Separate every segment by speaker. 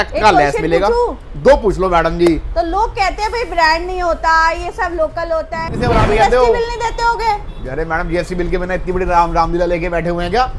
Speaker 1: का लेस मिलेगा। दो पूछ लो मैडम जी।
Speaker 2: तो लोग कहते हैं भाई ब्रांड नहीं होता, ये सब लोकल होता है,
Speaker 1: जीएसटी
Speaker 2: बिल नहीं देते होगे?
Speaker 1: अरे मैडम जीएसटी बिल के बिना इतनी बड़ी रामलीला लेके बैठे हुए हैं क्या?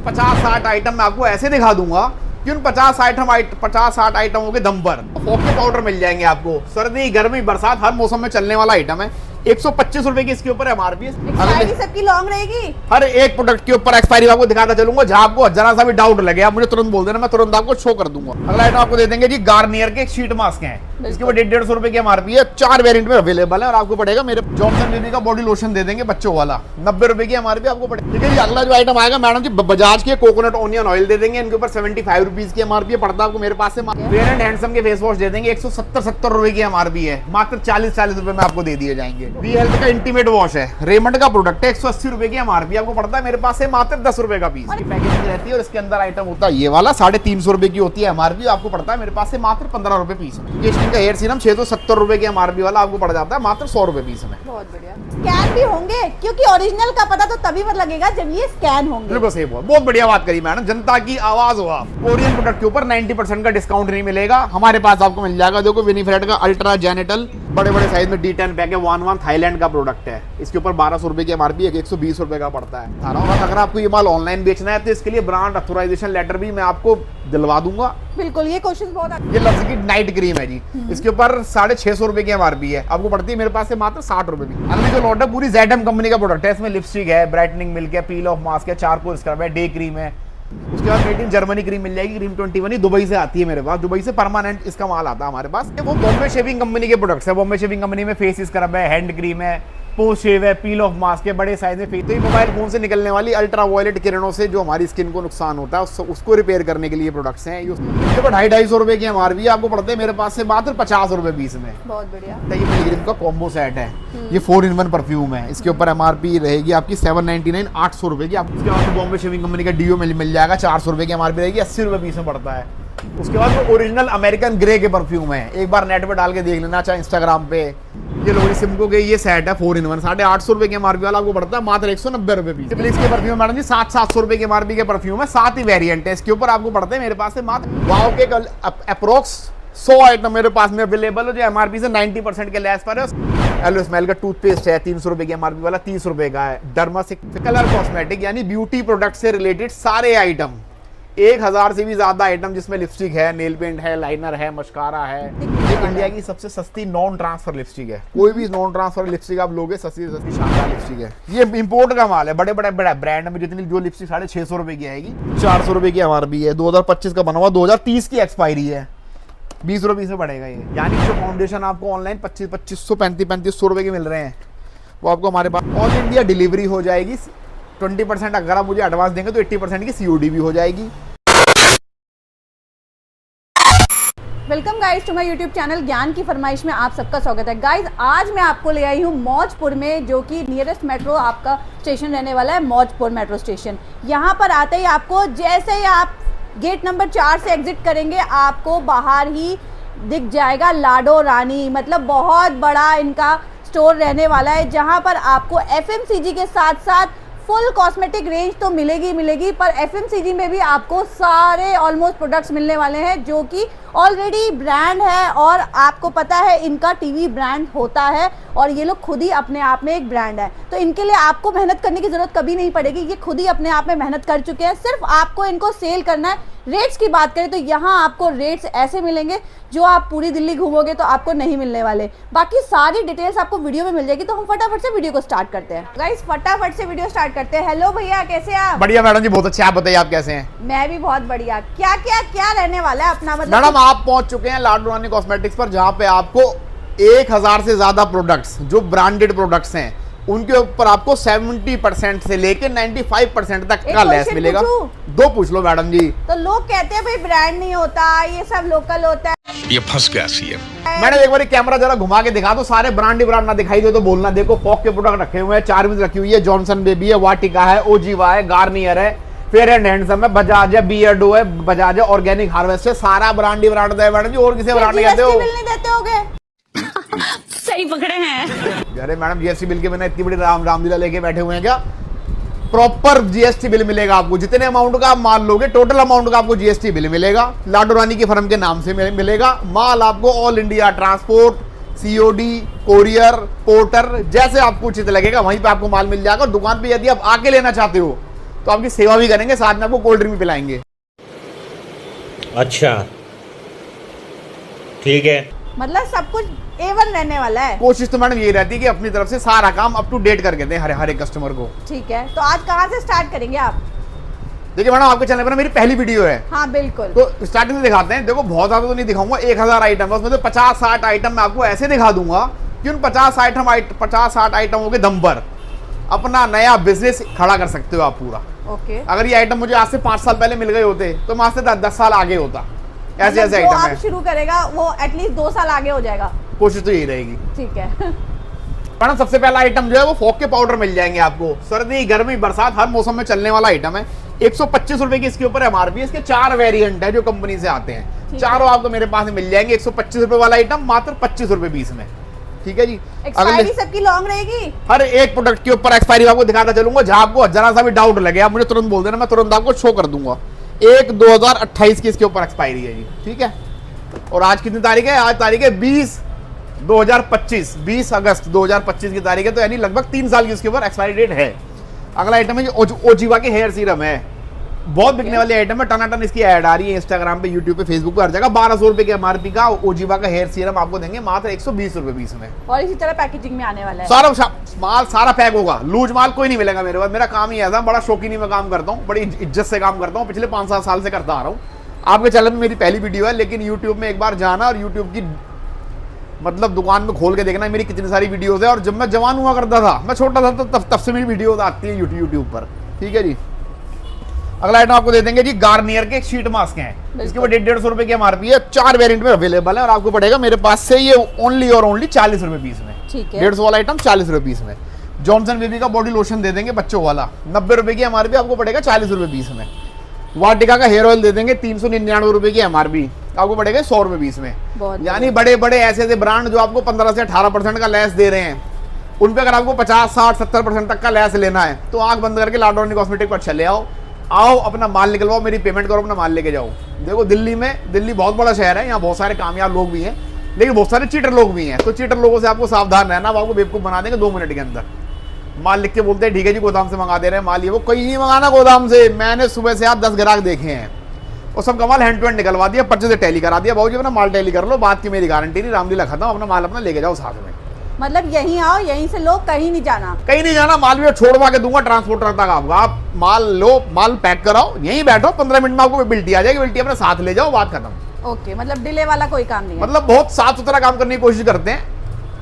Speaker 1: 50-60 आइटम मैं आपको ऐसे दिखा दूंगा कि उन 50-60 आइटमों के दम पर फोके पाउडर मिल जाएंगे आपको। सर्दी गर्मी बरसात हर मौसम में चलने वाला आइटम है। 125 रुपए की इसके ऊपर एमआरपी है।
Speaker 2: एक्सपायरी सबकी लॉन्ग रहेगी।
Speaker 1: हर एक प्रोडक्ट के ऊपर एक्सपायरी आपको दिखाता चलूंगा। जहां आपको जरा सा भी डाउट लगे आप मुझे तुरंत बोल देना, मैं तुरंत आपको शो कर दूंगा। अगला आइटम आपको दे देंगे जी, गार्नियर के शीट मास्क हैं। इसके ऊपर 150 रुपए की एमआरपी है। 4 वेरिएंट में अवेलेबल है और आपको पड़ेगा मेरे जॉनसन बेबी का बॉडी लोशन दे देंगे बच्चों वाला, 90 रुपए की एमआरपी आपको पड़ेगा। ठीक है जी। अगला जो आइटम आएगा मैडम जी, बजाज के कोकोनट ऑनियन ऑयल दे देंगे। इनके ऊपर 75 रुपीज की एमआरपी पड़ता है आपको मेरे पास से। फेयर एंड हैंडसम के फेस वॉश दे देंगे, 170 रुपए की एमआरपी है। मात्र 40 रुपए में आपको दे दिए जाएंगे। वी हेल्थ का इंटीमेट वॉश है, रेमंड का प्रोडक्ट है, 180 रुपए की एमआरपी आपको पड़ता है मेरे पास से मात्र 10 रुपए का पीस। पैकेजिंग रहती है और इसके अंदर आइटम होता है ये वाला, 350 रुपए की होती है एमआरपी, आपको पड़ता है मेरे पास से मात्र 15 रुपए पीस। केशकिंग का हेयर सीरम 670 रुपए की एमआरपी वाला आपको पड़ जाता है मात्र 100 रुपए पीस में।
Speaker 2: बहुत बढ़िया। स्कैन भी होंगे क्योंकि ओरिजिनल का पता तो तभी पता लगेगा जब ये स्कैन होंगे।
Speaker 1: बिल्कुल सही बोल, बहुत बढ़िया बात करी मैडम, जनता की आवाज हो आप। कोरियन प्रोडक्ट के ऊपर 90% का डिस्काउंट नहीं मिलेगा, हमारे पास आपको मिल जाएगा। देखो विनीफरेट का अल्ट्रा जेनिटल बड़े बड़े साइज में D10 पैक है, 1 थाईलैंड का प्रोडक्ट है। इसके ऊपर 1200 रुपए की एमआरपी है, 120 रुपए का पड़ता है। अगर आपको ये माल ऑनलाइन बेचना है तो इसके लिए ब्रांड अथोराइजेशन लेटर भी मैं आपको दिलवा दूंगा।
Speaker 2: बिल्कुल, ये कोशिश बहुत अच्छी।
Speaker 1: ये लफ्ज की नाइट क्रीम है जी, इसके ऊपर 650 रुपए की एमआरपी है, आपको पड़ती है मेरे पास से मात्र 60 रुपए की। अगली जो लॉट है पूरी ZM कंपनी का प्रोडक्ट है। इसमें लिपस्टिक है, ब्राइटनिंग मिल्क है, पील ऑफ मास्क है, चारकोल स्क्रब है, डे क्रीम है। उसके बाद मेड इन जर्मनी क्रीम मिल जाएगी, क्रीम 21 दुबई से आती है मेरे पास। दुबई से परमानेंट इसका माल आता है हमारे पास। वो बॉम्बे शेविंग कंपनी के प्रोडक्ट्स है। बॉम्बे शेविंग कंपनी में फेस स्क्रब है, हैंड क्रीम है, पोस्ट शेव है, पील ऑफ मास्क है, बड़े साइज में फेस। तो ये मोबाइल फोन से निकलने वाली अल्ट्रा वायलेट किरणों से जो हमारी स्किन को नुकसान होता है उसको रिपेयर करने के लिए प्रोडक्ट्स हैं। इसके ऊपर 250 रुपए की एमआरपी आपको पड़ते हैं मेरे पास से मात्र 50 रुपए पीस में।
Speaker 2: बहुत बढ़िया।
Speaker 1: ये पिलग्रिम का कॉम्बो सेट है, ये 4-in-1 परफ्यूम है। इसके ऊपर एमआरपी रहेगी आपकी 799, 800 रुपए की। इसके बाद बॉम्बे शेविंग कंपनी का डीओ मिल जाएगा, 400 रुपए की एमआरपी रहेगी, 80 रुपए पीस में पड़ता है। उसके बाद वो ओरिजिनल अमेरिकन ग्रे के परफ्यूम है, एक बार नेट पे डाल के देख लेना, चाहे इंस्टाग्राम पे। ये लोरी सिमको के ये सेट है 4-in-1, 850 रुपए के एमआरपी वाला आपको पड़ता है मात्र 190 रुपए पीस। इसके परफ्यूम मैडम जी 700 रुपए के एमआरपी के परफ्यूम है, 7 ही वेरिएंट है। इसके ऊपर आपको पड़ते हैं मेरे पास से मात्र वाओ के अप्रोक्स 100 आइटम मेरे पास में अवेलेबल है, जो एमआरपी से 90% के लेस पर है। एलो स्मेल का टूथपेस्ट है, 300 रुपए की एमआरपी वाला, 30 रुपए का है। डर्मासिक कलर कॉस्मेटिक यानी ब्यूटी प्रोडक्ट से रिलेटेड सारे आइटम, 1000 से भी ज्यादा आइटम, जिसमें लिपस्टिक है, नेल पेंट है, लाइनर है, मस्कारा है। ये इंडिया की सबसे सस्ती नॉन ट्रांसफर लिपस्टिक है। कोई भी नॉन ट्रांसफर लिपस्टिक आप लोगे सस्ती शानदार लिपस्टिक है। ये इंपोर्ट का माल है, बड़े बड़े ब्रांड में जितनी जो लिपस्टिक 650 रुपए की आएगी, 400 रुपए की एमआरपी है। 2025 का बना हुआ, 2030 की एक्सपायरी है, 20 रुपए से पड़ेगा ये। यानी जो फाउंडेशन आपको ऑनलाइन 2500 3500 रुपए के मिल रहे हैं, वो आपको हमारे पास ऑल इंडिया डिलीवरी हो जाएगी। 20% अगर आप मुझे एडवांस देंगे तो 80% की COD भी हो जाएगी।
Speaker 2: Welcome guys to my YouTube channel ज्ञान की फरमाइश में आप सबका स्वागत है। गाइस आज मैं आपको ले आई हूँ मौजपुर में, जो कि नियरेस्ट मेट्रो आपका स्टेशन रहने वाला है, मौजपुर मेट्रो स्टेशन। यहाँ पर आते ही आपको, जैसे ही आप गेट नंबर 4 से एग्जिट करेंगे, आपको बाहर ही दिख जाएगा लाडो रानी। मतलब बहुत बड़ा इनका स्टोर रहने वाला है, जहाँ पर आपको FMCG के साथ साथ फुल कॉस्मेटिक रेंज तो मिलेगी, पर FMCG में भी आपको सारे ऑलमोस्ट प्रोडक्ट्स मिलने वाले हैं, जो कि ऑलरेडी ब्रांड है। और आपको पता है इनका टीवी ब्रांड होता है, और ये लोग खुद ही अपने आप में एक ब्रांड है। तो इनके लिए आपको मेहनत करने की ज़रूरत कभी नहीं पड़ेगी, ये खुद ही अपने आप में मेहनत कर चुके हैं। सिर्फ आपको इनको सेल करना है। रेट्स की बात करें तो यहाँ आपको रेट्स ऐसे मिलेंगे जो आप पूरी दिल्ली घूमोगे तो आपको नहीं मिलने वाले। बाकी सारी डिटेल्स आपको वीडियो में मिल जाएगी। तो हम फटाफट से वीडियो को स्टार्ट करते हैं। गाइस फटाफट से वीडियो स्टार्ट करते हैं। हेलो भैया, कैसे हैं आप?
Speaker 1: बढ़िया मैडम जी, बहुत अच्छे। आप बताइए आप कैसे हैं?
Speaker 2: मैं भी बहुत बढ़िया। क्या रहने वाला है अपना, मतलब
Speaker 1: मैडम आप पहुंच चुके हैं लाडो रानी कॉस्मेटिक्स पर, जहां पे आपको 1000 से ज्यादा प्रोडक्ट्स जो ब्रांडेड प्रोडक्ट्स हैं उनके ऊपर आपको 70% से लेकर 95% तक का लेस मिलेगा। दो पूछ लो मैडम जी।
Speaker 2: तो लोग कहते हैं भाई ब्रांड नहीं होता, ये सब लोकल होता है।
Speaker 3: ये फंस गया सीएम।
Speaker 1: मैंने एक बार कैमरा जरा घुमा के दिखा दो, सारे ब्रांड ही ब्रांड ना दिखाई दे तो बोलना। देखो फॉक के प्रोडक्ट रखे हुए हैं, चार्विक रखी हुई है, जॉनसन बेबी है, वाटिका है, ओजीवा है, गार्नियर है, फेयर एंड हैंडसम है, बजाज है, बियर्डो है, बजाज है, ऑर्गेनिक हार्वेस्ट है, सारा ब्रांड ही ब्रांड है मैडम जी। और किसी ब्रांड कहते हो?
Speaker 2: बिल नहीं देते होगे?
Speaker 4: सही पकड़े हैं।
Speaker 1: अरे मैडम जीएसटी बिल के बिना इतनी बड़ी रामलीला लेके बैठे हुए हैं क्या? प्रॉपर जीएसटी बिल मिलेगा आपको। जितने अमाउंट का आप माल लोगे टोटल अमाउंट का आपको जीएसटी बिल मिलेगा। लाडो रानी की फर्म के नाम से मिलेगा। माल आपको all India transport, COD, courier, porter, जैसे आपको उचित लगेगा वहीं पे आपको माल मिल जाएगा। और दुकान पे यदि आप आके लेना चाहते हो तो आपकी सेवा भी करेंगे, साथ में आपको कोल्ड ड्रिंक भी पिलाएंगे।
Speaker 3: अच्छा, ठीक है।
Speaker 2: मतलब सब कुछ A1 रहने वाला है।
Speaker 1: कोशिश तो मैडम यही रहती है कि अपनी तरफ से सारा काम अप टू डेट करके दें हर एक कस्टमर को।
Speaker 2: ठीक है, तो आज कहाँ से स्टार्ट करेंगे आप?
Speaker 1: देखिए मैडम, आपके चैनल पर मेरी पहली वीडियो है।
Speaker 2: हाँ बिल्कुल।
Speaker 1: तो स्टार्टिंग से दिखाते हैं। देखो बहुत ज्यादा तो नहीं दिखाऊंगा, 1000 आइटम, उसमें तो 50-60 आइटम मैं आपको ऐसे दिखा दूंगा कि उन 50-60 आइटमों के दम पर अपना नया बिजनेस खड़ा कर सकते हो आप पूरा।
Speaker 2: ओके।
Speaker 1: अगर ये आइटम मुझे आज से 5 साल पहले मिल गए होते तो मैं आज से 10 साल आगे होता। ऐसे ऐसे
Speaker 2: मतलब
Speaker 1: आइटम
Speaker 2: आप
Speaker 1: है।
Speaker 2: शुरू करेगा वो एटलीस्ट 2 साल आगे हो जाएगा।
Speaker 1: कोशिश तो यही रहेगी।
Speaker 2: ठीक है।
Speaker 1: मैडम सबसे पहला आइटम जो है वो फोक के पाउडर मिल जाएंगे आपको। सर्दी, गर्मी, बरसात हर मौसम में चलने वाला आइटम है। 125 रुपए की इसके ऊपर एमआरपी है। इसके 4 वेरिएंट है जो कंपनी से आते हैं। चारों आपको मेरे पास मिल जाएंगे। 125 रुपए वाला आइटम मात्र 25 रुपए पीस में। ठीक है जी।
Speaker 2: एक्सपायरी सबकी लॉन्ग रहेगी।
Speaker 1: हर एक प्रोडक्ट के ऊपर एक्सपायरी आपको दिखाता चलूंगा। जहां आपको जरा सा भी डाउट लगे आप मुझे तुरंत बोल देना, मैं तुरंत आपको शो कर दूंगा। 1/2028 की इसके ऊपर एक्सपायरी है जी। ठीक है। और आज कितनी तारीख है? आज तारीख है 20 अगस्त 2025 की तारीख है। तो यानी लगभग 3 साल की इसके ऊपर एक्सपायरी डेट है। अगला आइटम है जो ओजीवा के हेयर सीरम है। बहुत बिकने वाली आइटम है। टनाटन इसकी ऐड आ रही है इंस्टाग्राम पे, यूट्यूब पे, फेसबुक पे, हर जगह। 1200 रुपए की एमआरपी का ओजीवा का हेयर सीरम आपको देंगे मात्र 120 रुपए पीस में।
Speaker 2: और इसी तरह पैकेजिंग में आने वाला है।
Speaker 1: सारा माल सारा पैक होगा। लूज माल कोई नहीं मिलेगा मेरे पास। मेरा काम ही ऐसा, बड़ा शौकीनी में काम करता हूँ, बड़ी इज्जत से काम करता हूँ। पिछले 5-7 साल से करता आ रहा हूँ। आपके चैनल में मेरी पहली वीडियो है, लेकिन यूट्यूब में एक बार जाना और यूट्यूब की मतलब दुकान में खोल के देखना मेरी कितनी सारी वीडियोस है। और जब मैं जवान हुआ करता था, मैं छोटा था, तो तब से मेरी वीडियोस आती है यूट्यूब पर। ठीक है जी। अगला आइटम आपको दे देंगे जी, गार्नियर के शीट मास्क हैं। इसके ऊपर 150 रुपए की एमआरपी है। 4 वेरिएंट में अवेलेबल है और आपको पड़ेगा मेरे पास से ये ओनली और ओनली 40 रुपए पीस में।
Speaker 2: ठीक है।
Speaker 1: 150 वाला आइटम 40 रुपए पीस में। जॉनसन बेबी का बॉडी लोशन दे देंगे बच्चों वाला, 90 रुपए की एमआरपी, आपको पड़ेगा 40 रुपए पीस में। वाटिका का हेयर ऑयल दे देंगे 399 रुपए की एमआरपी, आपको पड़ेगा 100 रुपए पीस में। यानी बड़े बड़े ऐसे ऐसे ब्रांड जो आपको 15 से 18% का लेस दे रहे हैं, उन पे अगर आपको 50, 60, 70% तक का लेस लेना है तो आंख बंद करके लाडो रानी कॉस्मेटिक पर चले आओ अपना माल निकलवाओ, मेरी पेमेंट करो, अपना माल लेके जाओ। देखो दिल्ली बहुत बड़ा शहर है, यहाँ बहुत सारे कामयाब लोग भी हैं, लेकिन बहुत सारे चीटर लोग भी हैं। तो चीटर लोगों से आपको सावधान रहना। वो आपको बेवकूफ बना देंगे 2 मिनट के अंदर। माल लिख के बोलते हैं ठीक है जी गोदाम से मंगा दे रहे हैं माल, ये वो कहीं नहीं मंगाना गोदाम से। मैंने सुबह से आप 10 ग्राहक देखे हैं और सब का माल हैंड टू हैंड निकलवा दिया, पर्चे से टैली करा दिया। भाई जी अपना माल टैली कर लो, बात की मेरी गारंटी नहीं, रामलीला खत्म, अपना माल अपना लेके जाओ साथ में।
Speaker 2: मतलब यहीं आओ, यहीं से लो, कहीं नहीं जाना।
Speaker 1: कहीं नहीं जाना, माल भी छोड़वा के दूंगा ट्रांसपोर्टर तक आपको। आप माल लो, माल पैक कराओ, यहीं बैठो, 15 मिनट में आपको बिल्टी आ जाएगी, बिल्टी अपने साथ ले जाओ, बात खत्म।
Speaker 2: ओके, मतलब डिले वाला कोई काम नहीं है।
Speaker 1: मतलब बहुत साफ सुथरा काम करने की कोशिश करते हैं।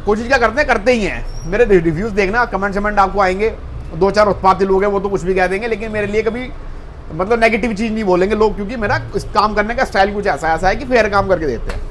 Speaker 1: कोशिश क्या करते हैं, करते ही हैं। मेरे रिव्यूज देखना, कमेंट आपको आएंगे, 2-4 उत्पाती लोग हैं वो तो कुछ भी कह देंगे, लेकिन मेरे लिए कभी मतलब नेगेटिव चीज नहीं बोलेंगे लोग, क्योंकि मेरा इस काम करने का स्टाइल कुछ ऐसा है कि फेयर काम करके देते हैं।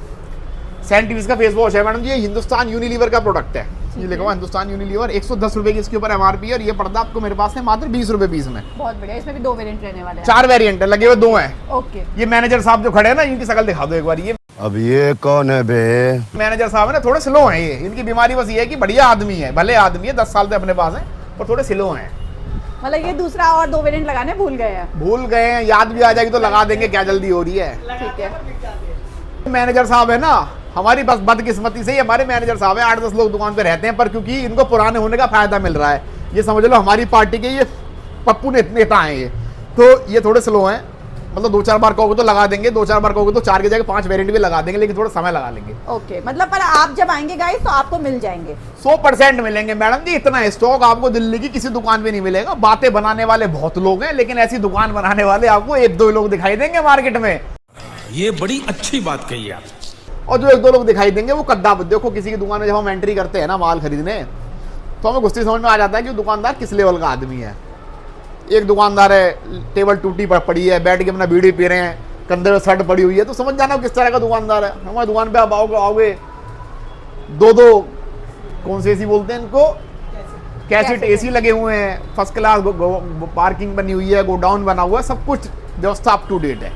Speaker 1: सैंटिविस का फेस वॉश है मैडम जी, ये हिंदुस्तान यूनिलीवर का प्रोडक्ट है। ये लिखा हुआ हिंदुस्तान यूनिलीवर, 110 रुपए की इसके ऊपर एमआरपी है और ये पड़ता आपको मेरे पास है मात्र 20 रुपए पीस में।
Speaker 2: बहुत बढ़िया। इसमें भी 2 वेरिएंट रहने वाले हैं।
Speaker 1: 4 वेरिएंट है, लगे हुए 2 हैं।
Speaker 2: ओके।
Speaker 1: ये मैनेजर साहब जो खड़े हैं ना, इनकी शक्ल दिखा दो एक बार। ये
Speaker 4: अब ये कौन है बे?
Speaker 1: मैनेजर साहब है ना, थोड़े स्लो हैं। ये इनकी बीमारी बस ये है कि बढ़िया आदमी है, भले आदमी है, 10 साल से अपने पास है, और थोड़े स्लो हैं।
Speaker 2: मतलब ये दूसरा और 2 वेरिएंट लगाने भूल गए हैं।
Speaker 1: याद भी आ जाएगी तो लगा देंगे, क्या जल्दी हो रही है।
Speaker 2: ठीक है।
Speaker 1: मैनेजर साहब है ना, हमारी बस बदकिस्मती से ही हमारे मैनेजर साहब है, 8-10 लोग दुकान पे रहते हैं, पर क्योंकि इनको पुराने होने का फायदा मिल रहा है, ये समझ लो हमारी पार्टी के ये पप्पू नेता हैं ये, तो ये थोड़े स्लो हैं। मतलब 2-4 बार कहोगे तो लगा देंगे, 2-4 बार कहोगे तो 4 की जगह 5 वेरिएंट भी लगा देंगे, लेकिन थोड़ा समय लगा लेंगे।
Speaker 2: ओके, मतलब पर आप जब आएंगे गाइस तो आपको मिल जाएंगे
Speaker 1: 100% मिलेंगे मैडम जी। इतना स्टॉक आपको दिल्ली की किसी दुकान पे नहीं मिलेगा। बातें बनाने वाले बहुत लोग हैं, लेकिन ऐसी दुकान बनाने वाले आपको 1-2 लोग दिखाई देंगे मार्केट में।
Speaker 5: ये बड़ी अच्छी बात कही आप।
Speaker 1: और जो 1-2 लोग दिखाई देंगे वो कद्दाब। देखो किसी की दुकान में जब हम एंट्री करते हैं ना माल खरीदने, तो हमें गुस्से समझ में आ जाता है कि दुकानदार किस लेवल का आदमी है। एक दुकानदार है, टेबल टूटी पड़ी है, बैठ के अपना बीड़ी पी रहे हैं, कंधे में शर्ट पड़ी हुई है, तो समझ जाना किस तरह का दुकानदार है। हमारी दुकान पे आप आओगे 2 कौन से एसी बोलते हैं इनको, कैसेट एसी लगे हुए हैं, फर्स्ट क्लास पार्किंग बनी हुई है, गोडाउन बना हुआ है, सब कुछ व्यवस्था अप टू डेट है।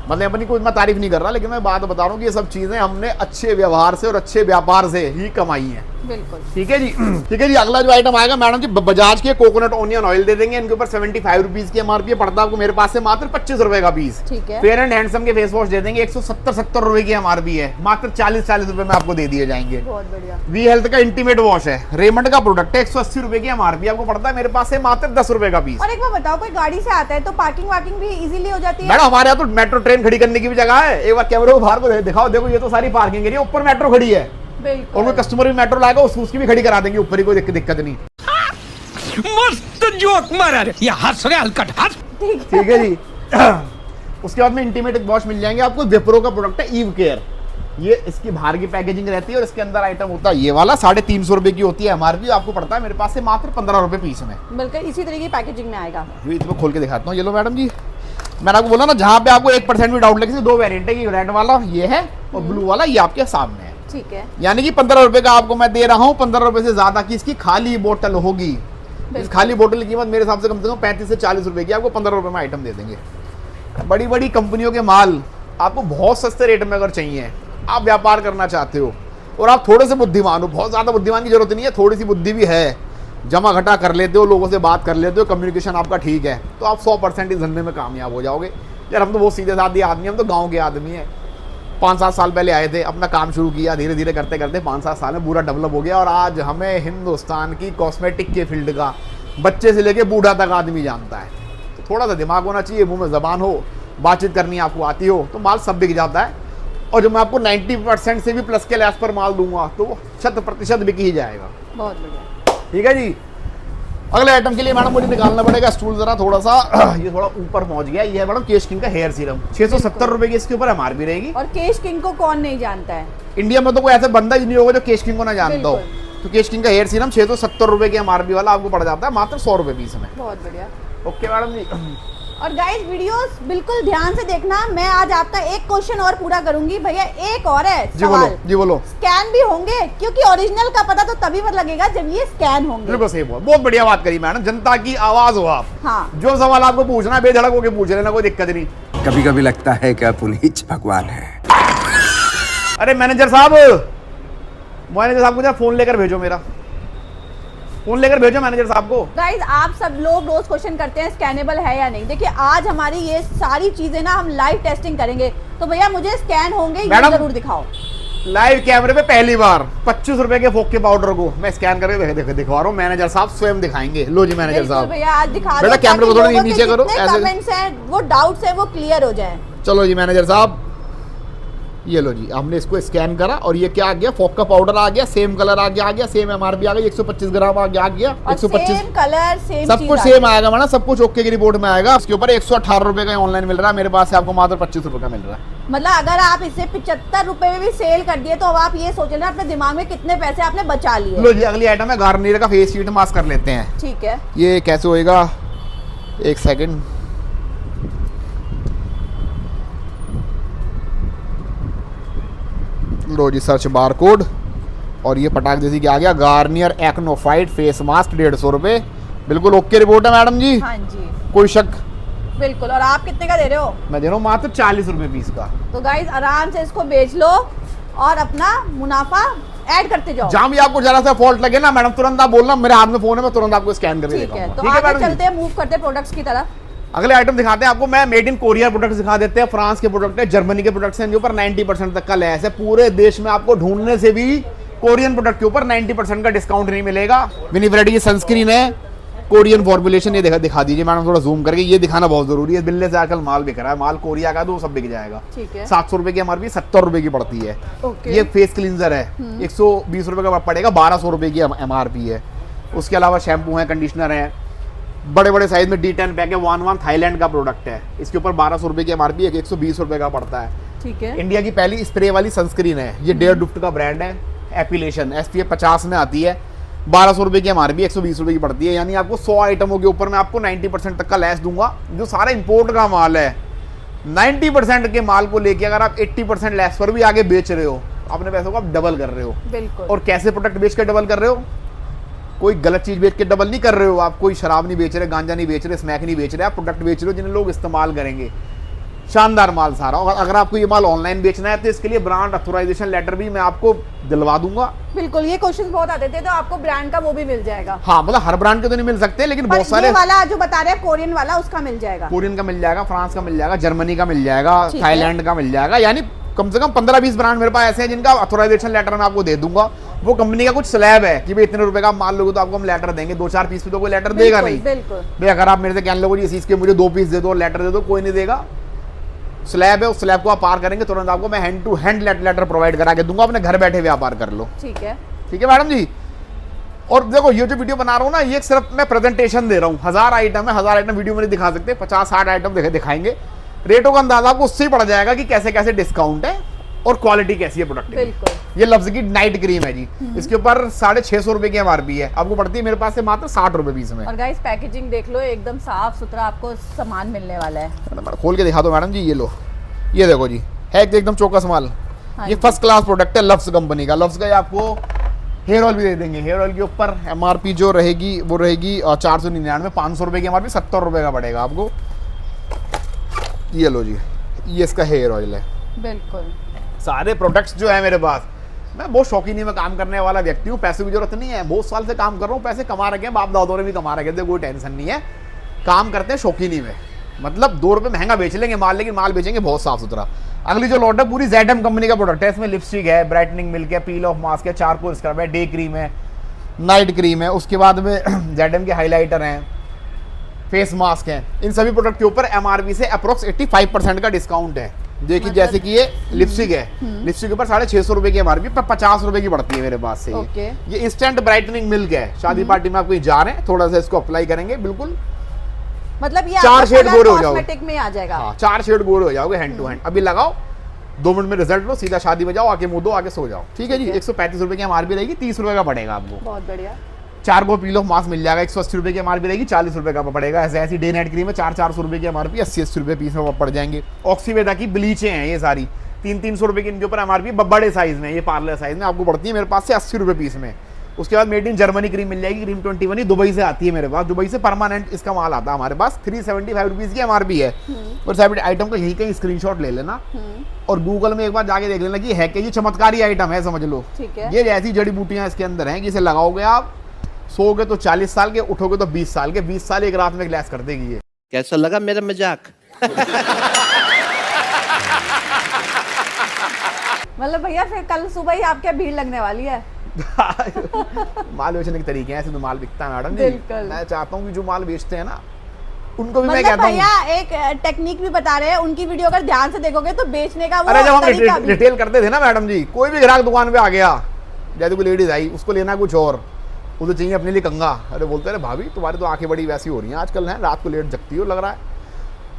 Speaker 1: मतलब अपनी कोई मैं तारीफ नहीं कर रहा, लेकिन मैं बात बता रहा हूँ कि ये सब चीज़ें हमने अच्छे व्यवहार से और अच्छे व्यापार से ही कमाई हैं।
Speaker 2: बिल्कुल।
Speaker 1: ठीक है जी। ठीक है जी, अगला जो आइटम आएगा मैडम जी, बजाज के कोकोनट ऑनियन ऑयल दे देंगे। इनके ऊपर 75 रुपीज की एमआरपी पड़ता है आपको मेरे पास से मात्र 25 रुपए का पीस।
Speaker 2: ठीक है।
Speaker 1: फेयर एंड हैंडसम के फेस वॉश दे देंगे, 170 रुपए की एमआरपी है, मात्र 40 रुपए में आपको दे दिए जाएंगे।
Speaker 2: बहुत बढ़िया।
Speaker 1: वी हेल्थ का इंटीमेट वॉश है, रेमंड का प्रोडक्ट है, 180 रुपए की एमआरपी आपको पड़ता है मेरे पास से मात्र 10 रुपए का पीस।
Speaker 2: और एक बार बताओ, कोई गाड़ी से आता है तो पार्किंग वार्किंग भी इजीली हो जाती है?
Speaker 1: मैडम हमारे यहाँ तो मेट्रो ट्रेन खड़ी करने की भी जगह है। एक बार कैमरे को बाहर को दिखाओ, देखो ये तो सारी पार्किंग एरिया, ऊपर मेट्रो खड़ी है।
Speaker 2: बिल्कुल।
Speaker 1: और कोई कस्टमर भी मेट्रो लाएगा उसकी भी खड़ी करा देंगे ऊपर ही, कोई दिक्कत नहीं।
Speaker 5: मस्त जोक मारा रे, ये हंस रहे हलकट हंस।
Speaker 1: ठीक है जी। उसके बाद में इंटीमेट वॉश मिल जाएंगे आपको, विप्रो का प्रोडक्ट है ईव केयर। ये इसकी बाहर की पैकेजिंग रहती है और इसके अंदर आइटम होता है ये वाला, 350 रुपए की होती है एमआरपी, आपको पड़ता है मेरे पास से मात्र 15 रुपए पीस में।
Speaker 2: बिल्कुल इसी तरह की पैकेजिंग में आएगा।
Speaker 1: ये इसको खोल के दिखाता हूँ। ये लो मैडम जी, मैंने आपको बोला ना, जहाँ पे आपको 1% भी डाउट लगे, 2 वेरिएंट है, रेड वाला ये है और ब्लू वाला ये आपके सामने है।
Speaker 2: ठीक है।
Speaker 1: यानी कि 15 रुपए का आपको मैं दे रहा हूँ, 15 रुपए से ज्यादा की इसकी खाली बोतल होगी। इस खाली बोतल की कीमत मेरे हिसाब से कम 35 से 40 रुपए की, आपको 15 रुपए में आइटम दे देंगे। बड़ी बड़ी कंपनियों के माल आपको बहुत सस्ते रेट में अगर चाहिए, आप व्यापार करना चाहते हो और आप थोड़े से बुद्धिमान हो, बहुत ज्यादा बुद्धिमान की जरूरत नहीं है, थोड़ी सी बुद्धि भी है, जमा घटा कर लेते हो, लोगों से बात कर लेते हो, कम्युनिकेशन आपका ठीक है, तो आप 100% इस धंधे में कामयाब हो जाओगे। यार हम तो बहुत सीधे साधे आदमी, हम तो गाँव के आदमी हैं। 5-7 साल पहले आए थे, अपना काम शुरू किया, धीरे धीरे करते करते 5-7 साल में पूरा डेवलप हो गया और आज हमें हिंदुस्तान की कॉस्मेटिक के फील्ड का बच्चे से लेके बूढ़ा तक आदमी जानता है। तो थोड़ा सा दिमाग होना चाहिए, मुंह में जबान हो, बातचीत करनी आपको आती हो, तो माल सब बिक जाता है। और जो मैं आपको 90% से भी प्लस के लैस पर माल दूंगा तो वो 100% बिक ही जाएगा।
Speaker 2: बहुत बढ़िया।
Speaker 1: ठीक है जी। अगले आइटम के लिए मैडम मुझे निकालना पड़ेगा स्टूल जरा थोड़ा सा, ये थोड़ा ऊपर पहुंच गया। ये है मैडम केश किंग का हेयर सीरम, 670 रुपए की इसके ऊपर एमआरपी रहेगी।
Speaker 2: और केश किंग को कौन नहीं जानता है?
Speaker 1: इंडिया में तो कोई ऐसा बंदा ही नहीं होगा जो केश किंग को ना जानता हो। तो केश किंग का हेयर सीरम 670 रुपए की एमआरपी वाला आपको पड़ जाता है मात्र 100 रुपए पीस में।
Speaker 2: बहुत बढ़िया।
Speaker 1: ओके मैडम जी।
Speaker 2: और गाइस वीडियोस बिल्कुल ध्यान से देखना, मैं आज आपका एक क्वेश्चन और पूरा करूंगी। भैया एक और है
Speaker 1: जी बोलो, जी बोलो।
Speaker 2: स्कैन भी होंगे? क्योंकि ओरिजिनल का पता तो तभी पर लगेगा जब ये स्कैन होंगे।
Speaker 1: बिल्कुल सही बोल, बहुत बढ़िया बात करी मैडम, जनता की आवाज हो आप।
Speaker 2: हाँ।
Speaker 1: जो सवाल आपको पूछना है बेधड़क होकर पूछ लेना, कोई दिक्कत नहीं।
Speaker 3: कभी कभी लगता है कि आप उन्हीं भगवान है।
Speaker 1: अरे मैनेजर साहब को जरा फोन लेकर भेजो, मेरा फोन लेकर भेजो मैनेजर साहब को।
Speaker 2: गाइस आप सब लोग रोज क्वेश्चन करते हैं स्कैनेबल है या नहीं। देखिए आज हमारी ये सारी चीजें ना हम लाइव टेस्टिंग करेंगे, तो भैया मुझे स्कैन होंगे ये जरूर दिखाओ।
Speaker 1: लाइव कैमरे पे पहली बार 25 रुपए के फोक के पाउडर को मैं स्कैन करके दिखा रहा हूँ, मैनेजर साहब स्वयं दिखाएंगे। लो जी मैनेजर साहब,
Speaker 2: भैया आज दिखा
Speaker 1: बेटा कैमरे को थोड़ा नीचे करो, ऐसे
Speaker 2: कमेंट्स हैं वो डाउट्स है वो क्लियर हो जाए।
Speaker 1: चलो जी मैनेजर साहब, ये लो जी, हमने इसको स्कैन करा और ये क्या आ गया, फोक का पाउडर आ गया, सेम कलर आ गया, सेम एमआरपी आ गई, 125 ग्राम आ गया 125
Speaker 2: सेम कलर सेम
Speaker 1: सब कुछ सेम आएगा मैडम, सब कुछ ओके की रिपोर्ट में आएगा। इसके ऊपर 118 रुपए का ऑनलाइन मिल रहा है, मेरे पास से आपको मात्र 25 रुपए का मिल रहा है।
Speaker 2: मतलब अगर आप इसे 75 रुपए में भी सेल कर दिए तो अब आप ये सोच लेना अपने दिमाग में कितने पैसे आपने बचा लिए।
Speaker 1: लो जी अगली आइटम है गार्नियर का फेस शीट मास्क कर लेते हैं।
Speaker 2: ठीक है,
Speaker 1: ये कैसे होएगा, एक सेकंड। लो जी सर्च बार कोड और ये पटाख जैसी क्या आ गया, Garnier Acno fight face mask 150 रुपए, बिल्कुल ओके रिपोर्ट है मैडम जी।
Speaker 2: हाँ जी
Speaker 1: कोई शक?
Speaker 2: बिल्कुल। और आप कितने का दे रहे हो?
Speaker 1: मैं दे रहा हूँ मात्र 40 रुपए पीस का।
Speaker 2: तो गाइस आराम से इसको बेच लो और अपना मुनाफा ऐड करते जाओ।
Speaker 1: जहाँ भी आपको जरा सा फॉल्ट लगे ना मैडम, तुरंत आप बोलना, मेरे हाथ में फोन है, मैं तुरंत आपको स्कैन करके
Speaker 2: ठीक है,
Speaker 1: दिखाऊंगा।
Speaker 2: तो
Speaker 1: ठीक है
Speaker 2: आगे
Speaker 1: मैडम
Speaker 2: चलते हैं, मूव करते हैं प्रोडक्ट्स की तरफ।
Speaker 1: अगले आइटम दिखाते हैं आपको, मैं मेड इन कोरिया प्रोडक्ट दिखा देते हैं। फ्रांस के प्रोडक्ट है, जर्मनी के प्रोडक्ट्स हैं, इनके ऊपर 90% तक का लेस है। पूरे देश में आपको ढूंढने से भी कोरियन प्रोडक्ट के ऊपर 90% का डिस्काउंट नहीं मिलेगा। विनीफ्रेडी की सनस्क्रीन है, कोरियन फॉर्मुलेशन, ये दिखा दीजिए मैडम थोड़ा जूम करके, ये दिखाना बहुत जरूरी है। बिल्ले से आजकल माल बिक रहा है, माल कोरिया का तो सब बिक जाएगा।
Speaker 2: ठीक है,
Speaker 1: 700 रुपए की एमआरपी 70 रुपए की पड़ती है।
Speaker 2: ओके।
Speaker 1: ये फेस क्लींजर है, 120 रुपए का पड़ेगा, 1200 रुपए की एमआरपी है। उसके अलावा शैम्पू है, कंडीशनर है, बड़े बड़े साइज में D10 पैक है, 1 थाईलैंड का प्रोडक्ट है, इसके ऊपर 1200 रुपए की एमआरपी है, 120 रुपए का पड़ता है।
Speaker 2: ठीक है,
Speaker 1: इंडिया की पहली स्प्रे वाली सनस्क्रीन है, ये डेयर डुफ्ट का ब्रांड है, एपिलेशन SPF 50 में आती है, 1200 रुपए की एमआरपी, 120 रुपए की पड़ती है। यानी आपको 100 आइटमों के ऊपर मैं आपको 90% तक का लेस दूंगा। जो सारा इंपोर्ट का माल है, 90% के माल को लेके अगर आप 80% लेस पर भी आगे बेच रहे हो, अपने पैसों को आप डबल कर रहे हो।
Speaker 2: बिल्कुल।
Speaker 1: और कैसे प्रोडक्ट बेच कर डबल कर रहे हो? कोई गलत चीज बेच के डबल नहीं कर रहे हो आप, कोई शराब नहीं बेच रहे, गांजा नहीं बेच रहे, स्मैक नहीं बेच रहे, आप प्रोडक्ट बेच रहे हो जिन्हें लोग इस्तेमाल करेंगे। शानदार माल सारा। और अगर आपको ये माल ऑनलाइन बेचना है तो इसके लिए ब्रांड अथोराइजेशन लेटर भी मैं आपको दिलवा दूंगा।
Speaker 2: बिल्कुल, ये क्वेश्चन बहुत आते थे, तो आपको ब्रांड का वो भी मिल जाएगा।
Speaker 1: हाँ, मतलब हर ब्रांड के तो नहीं मिल सकते, लेकिन बहुत सारे।
Speaker 2: ये वाला जो बता रहे हैं कोरियन वाला, उसका मिल जाएगा।
Speaker 1: कोरियन का मिल जाएगा, फ्रांस का मिल जाएगा, जर्मनी का मिल जाएगा,
Speaker 2: ठीक है।
Speaker 1: थाईलैंड का मिल जाएगा। यानी कम से कम 15-20 ब्रांड मेरे पास ऐसे हैं जिनका अथोराइजेशन लेटर मैं आपको दे दूंगा। वो कंपनी का कुछ स्लैब है कि भाई इतने रुपए का माल लोगे तो आपको हम लेटर देंगे। 2-4 पीस पे तो कोई लेटर देगा नहीं।
Speaker 2: बिल्कुल।
Speaker 1: भाई अगर आप मेरे से कहने लगो जी इस चीज के मुझे 2 पीस दे दो, लेटर दे दो, कोई नहीं देगा। स्लैब है, उस स्लैब को आप पार करेंगे तुरंत आपको मैं hand to hand letter provide करा के दूंगा, अपने घर बैठे व्यापार कर लो।
Speaker 2: ठीक है,
Speaker 1: ठीक है मैडम जी। और देखो ये जो वीडियो बना रहा हूँ ना, ये सिर्फ मैं प्रेजेंटेशन दे रहा हूँ। 1000 आइटम है, 1000 आइटम वीडियो में नहीं दिखा सकते, 50-60 आइटम दिखाएंगे। रेटों का अंदाजा आपको उससे ही पड़ जाएगा कि कैसे कैसे डिस्काउंट है और क्वालिटी कैसी है प्रोडक्ट की।
Speaker 2: बिल्कुल।
Speaker 1: ये लफ्ज की नाइट क्रीम है जी, इसके ऊपर 650 रुपए की एमआरपी है, आपको पड़ती है मेरे पास से मात्र 60 रुपए पीस में।
Speaker 2: और गाइस पैकेजिंग देख लो, एकदम साफ सुथरा आपको सामान मिलने वाला है।
Speaker 1: खोल के दिखा दो मैडम जी, ये लो, ये देखो जी, है एकदम चौकस माल। ये फर्स्ट क्लास प्रोडक्ट है लफ्ज कंपनी का। लफ्ज का आपको हेयर ऑयल भी दे देंगे। हेयर ऑयल के ऊपर एमआरपी जो रहेगी वो रहेगी 499, 500 रुपए की एमआरपी, 70 रुपए का पड़ेगा आपको। ये लो जी, ये इसका हेयर ऑयल है।
Speaker 2: बिल्कुल।
Speaker 1: सारे प्रोडक्ट्स जो है मेरे पास, मैं बहुत शौकीनी में काम करने वाला व्यक्ति हूँ। पैसे की जरूरत नहीं है, बहुत साल से काम कर रहा हूँ, पैसे कमा रखे हैं, बाप दादों ने भी कमा रखे थे, कोई टेंशन नहीं है। काम करते हैं शौकीनी में, मतलब 2 रुपए महंगा बेच लेंगे माल, लेकिन माल बेचेंगे बहुत साफ सुथरा। अगली जो लॉट है पूरी ZM कंपनी का प्रोडक्ट है। इसमें लिपस्टिक है, ब्राइटनिंग मिल्क है, पील ऑफ मास्क है, चारकोल स्क्रब है, डे क्रीम है, नाइट क्रीम है, उसके बाद में ZM के हाइलाइटर हैं, फेस मास्क हैं। इन सभी प्रोडक्ट के ऊपर एमआरपी से अप्रोक्स 85% का डिस्काउंट है। देखिए जैसे कि ये लिपस्टिक है, लिपस्टिक के ऊपर 650 रुपए की एमआरपी पर 50 रुपए की पड़ती है मेरे पास से। ये इंस्टेंट ब्राइटनिंग मिल्क है, शादी पार्टी में आप कहीं जा रहे हैं, थोड़ा सा इसको अप्लाई करेंगे, बिल्कुल
Speaker 2: मतलब ये
Speaker 1: 4 शेड गोरे हो जाओगे।
Speaker 2: कॉस्मेटिक में आ जाएगा।
Speaker 1: हाँ, 4 शेड गोरे हो जाओगे हैंड टू हैंड। अभी लगाओ, 2 मिनट में रिजल्ट लो, सीधा शादी में जाओ, आके मुंह दो, आके सो जाओ। ठीक है जी। 135 रुपए की एमआरपी रहेगी, 30 रुपए का पड़ेगा आपको।
Speaker 2: बहुत बढ़िया।
Speaker 1: 4 गो पील ऑफ मास्क मिल जाएगा, 180 रुपए की एमआरपी रहेगी, 40 रुपए का पड़ेगा। ऐसी डे नाइट क्रीम है, 400 रुपए की एमआरपी, 80 रुपए पीस में पड़ जाएंगे। ऑक्सीवेदा की ब्लीचें हैं ये सारी, 300 रुपए की इनके ऊपर एमआरपी, बड़े साइज में, ये पार्लर साइज में आपको पड़ती है मेरे पास से 80 रुपए पीस में। उसके बाद मेड इन जर्मनी क्रीम मिल जाएगी, क्रीम 21 दुबई से आती है मेरे पास, दुबई से परमानेंट इसका माल आता है हमारे पास। 375 रुपीज की एमआरपी है। और सब आइटम का यही कहीं स्क्रीनशॉट ले लेना और गूगल में एक बार जाके देख लेना कि है कि ये चमत्कारी आइटम है, समझ लो। ये ऐसी जड़ी बूटियां इसके अंदर हैं कि इसे लगाओगे आप, सोओगे तो 40 साल के, उठोगे तो 20 साल के, 20 साल एक रात में ग्लैस कर देगी ये।
Speaker 4: कैसा लगा मेरा मजाक?
Speaker 2: मतलब भैया फिर कल सुबह ही आपके भीड़ लगने वाली है।
Speaker 1: माल बेचने के तरीके हैं, ऐसे तो माल बिकता है मैडम जी।
Speaker 2: बिल्कुल।
Speaker 1: मैं चाहता हूँ कि जो माल बेचते हैं ना उनको भी मैं
Speaker 2: मतलब
Speaker 1: कहता हूँ।
Speaker 2: भैया एक टेक्निक भी बता रहे हैं, उनकी वीडियो अगर ध्यान से देखोगे तो बेचने का वो
Speaker 1: अरे जब हम
Speaker 2: तरीका भी।
Speaker 1: रिटेल करते थे ना मैडम जी, कोई भी ग्राहक दुकान पे आ गया, जैसे कोई लेडीज आई, उसको लेना कुछ और, उसे चाहिए अपने लिए कंघा। अरे बोलते अरे भाभी तुम्हारी तो आंखें बड़ी वैसी हो रही हैं आजकल, है रात को लेट जगती हो लग रहा है,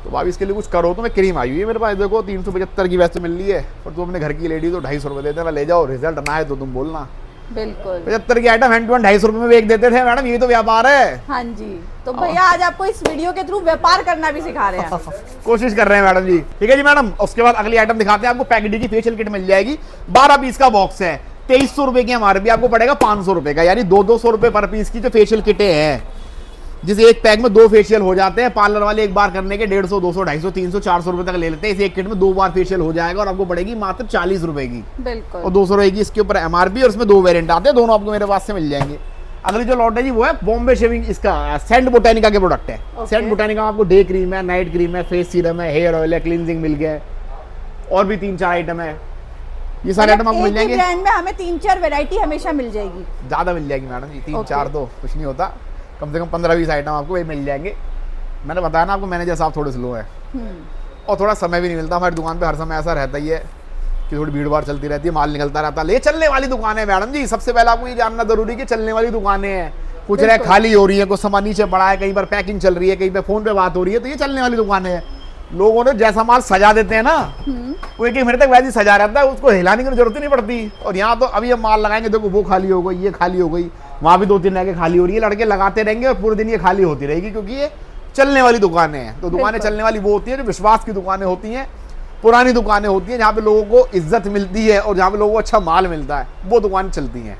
Speaker 1: तो भाभी इसके लिए कुछ करो। तो मैं क्रीम आई हुई है मेरे पास, देखो 375 की वैसे मिल रही है, पर तुम अपने घर की लेडी तो 250 रुपये देते हैं, ले जाओ, रिजल्ट ना है तो तुम बोलना।
Speaker 2: बिल्कुल।
Speaker 1: 75 की आइटम हैंड टू हैंड 250 रुपये में बेच देते थे मैडम, ये तो व्यापार है।
Speaker 2: हाँ जी, तो भैया आज आपको इस वीडियो के थ्रू व्यापार करना भी सिखा रहे हैं।
Speaker 1: कोशिश कर रहे हैं मैडम जी। ठीक है जी मैडम। उसके बाद अगली आइटम दिखाते हैं आपको। पैकेडी की फेशियल किट मिल जाएगी, 12 पीस का बॉक्स है, 2300 रुपए की एमआरपी, आपको पड़ेगा 500 रुपए का, यानी 200 रुपए पर पीस की जो फेशियल किटें हैं, जिसे एक पैक में 2 फेशियल हो जाते हैं। पार्लर वाले एक बार करने के 150, 200, 250, 300, 400 रुपए तक ले लेते हैं। इस एक किट में 2 बार फेशियल हो जाएगा और आपको पड़ेगी मात्र 40 रुपए की।
Speaker 2: बिल्कुल।
Speaker 1: और 200 रहेगी इसके ऊपर एमआरपी, और इसमें 2 वेरिएंट आते हैं, दोनों आपको मेरे पास से मिल जाएंगे। अगली जो लॉट है जी वो है बॉम्बे शेविंग, इसका सेंट बोटानिका के प्रोडक्ट है। सेंट बोटानिका आपको डे क्रीम है, नाइट क्रीम है, फेस सीरम है, हेयर ऑयल है, क्लींजिंग मिल्क है, और भी 3-4 आइटम है। ये सारे आइटम आपको मिल जाएंगे।
Speaker 2: ब्रांड में हमें 3-4 वैरायटी हमेशा मिल जाएगी,
Speaker 1: ज्यादा मिल जाएगी मैडम जी, 3-4 तो कुछ नहीं होता, कम से कम 15-20 आइटम आपको ये मिल जाएंगे। मैंने बताया ना आपको, मैनेजर साहब थोड़े स्लो है और थोड़ा समय भी नहीं मिलता हमारी दुकान पे। हर समय ऐसा रहता ही है कि थोड़ी भीड़ भाड़ चलती रहती है, माल निकलता रहता है। ले चलने वाली दुकान है मैडम जी, सबसे पहले आपको ये जानना जरूरी है कि चलने वाली दुकानें हैं। कुछ रैक खाली हो रही है, कुछ सामान नीचे पड़ा है, कहीं पर पैकिंग चल रही है, कहीं पर फोन पे बात हो रही है, तो ये चलने वाली दुकानें हैं। लोगों ने जैसा माल सजा देते हैं ना, वो 1 महीने तक वैसे ही सजा रहता है, उसको हिलाने की जरूरत ही नहीं पड़ती। और यहाँ तो अभी हम माल लगाएंगे, देखो वो खाली हो गई, ये खाली हो गई, वहाँ भी 2-3 रैकें खाली हो रही है, लड़के लगाते रहेंगे और पूरे दिन ये खाली होती रहेगी, क्योंकि ये चलने वाली दुकानें हैं। तो दुकानें चलने वाली वो होती हैं जो विश्वास की दुकानें होती हैं, पुरानी दुकानें होती हैं, जहाँ पे लोगों को इज्जत मिलती है और जहाँ पे लोगों को अच्छा माल मिलता है, वो दुकानें चलती हैं।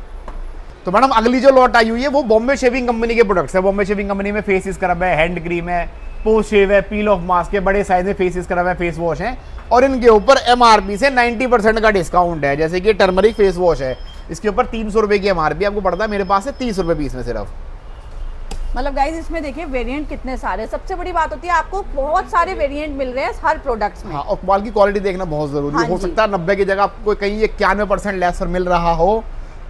Speaker 1: तो मैडम अगली जो लॉट आई हुई है वो बॉम्बे शेविंग कंपनी के प्रोडक्ट्स है। बॉम्बे शेविंग कंपनी में फेस स्क्रब है, हैंड क्रीम है, पोस्ट शेव है, पील ऑफ मास्क है, बड़े साइज में फेस करा हुआ है, फेस वॉश है, और इनके ऊपर एमआरपी से 90% का डिस्काउंट है। जैसे कि टर्मरिक फेस वॉश है, इसके ऊपर 300 रुपए की एमआरपी आपको पड़ता है, मेरे पास से 30 रुपए पीस में सिर्फ।
Speaker 2: मतलब गाइज इसमें देखिए वेरिएंट कितने सारे, सबसे बड़ी बात होती है आपको बहुत सारे वेरिएंट मिल रहे हैं हर प्रोडक्ट्स में।
Speaker 1: हाँ, और माल की क्वालिटी देखना बहुत जरूरी है।
Speaker 2: हाँ
Speaker 1: हो
Speaker 2: जी।
Speaker 1: सकता है 90 की जगह आपको कहीं 91% लेस पर मिल रहा हो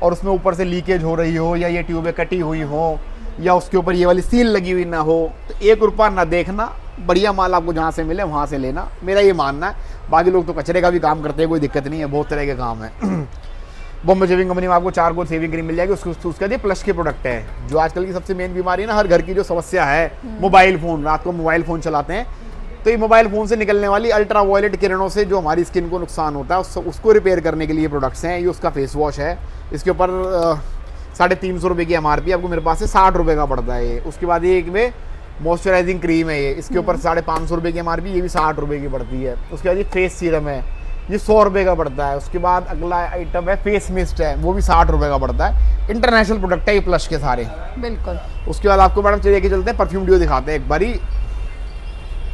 Speaker 1: और उसमें ऊपर से लीकेज हो रही हो, या ये ट्यूबें कटी हुई हो, या उसके ऊपर ये वाली सील लगी हुई ना हो, तो 1 रुपया ना देखना, बढ़िया माल आपको जहाँ से मिले वहाँ से लेना, मेरा ये मानना है। बाकी लोग तो कचरे का भी काम करते हैं, कोई दिक्कत नहीं है, बहुत तरह के काम है। बॉम्बे शेविंग कंपनी में आपको चारकोल शेविंग क्रीम मिल जाएगी, उसका ये प्लस के प्रोडक्ट है। जो आजकल की सबसे मेन बीमारी है ना, हर घर की जो समस्या है, मोबाइल फ़ोन, रात को मोबाइल फ़ोन चलाते हैं, तो ये मोबाइल फ़ोन से निकलने वाली अल्ट्रा वायलेट किरणों से जो हमारी स्किन को नुकसान होता है उसको रिपेयर करने के लिए प्रोडक्ट्स हैं। ये उसका फेस वॉश है, इसके ऊपर 350 रुपये की एमआरपी, आपको मेरे पास से 60 रुपये का पड़ता है ये। उसके बाद ये एक में मॉइस्चराइजिंग क्रीम है, ये इसके ऊपर 550 रुपये की एमआरपी, ये भी 60 रुपये की पड़ती है। उसके बाद ये फेस सीरम है, ये 100 रुपये का पड़ता है। उसके बाद अगला आइटम है फेस मिस्ट है, वो भी 60 रुपये का पड़ता है। इंटरनेशनल प्रोडक्ट है ये प्लस के सारे।
Speaker 2: बिल्कुल।
Speaker 1: उसके बाद आपको मैडम चलिए के चलते हैं परफ्यूम डिओ दिखाते हैं एक बारी।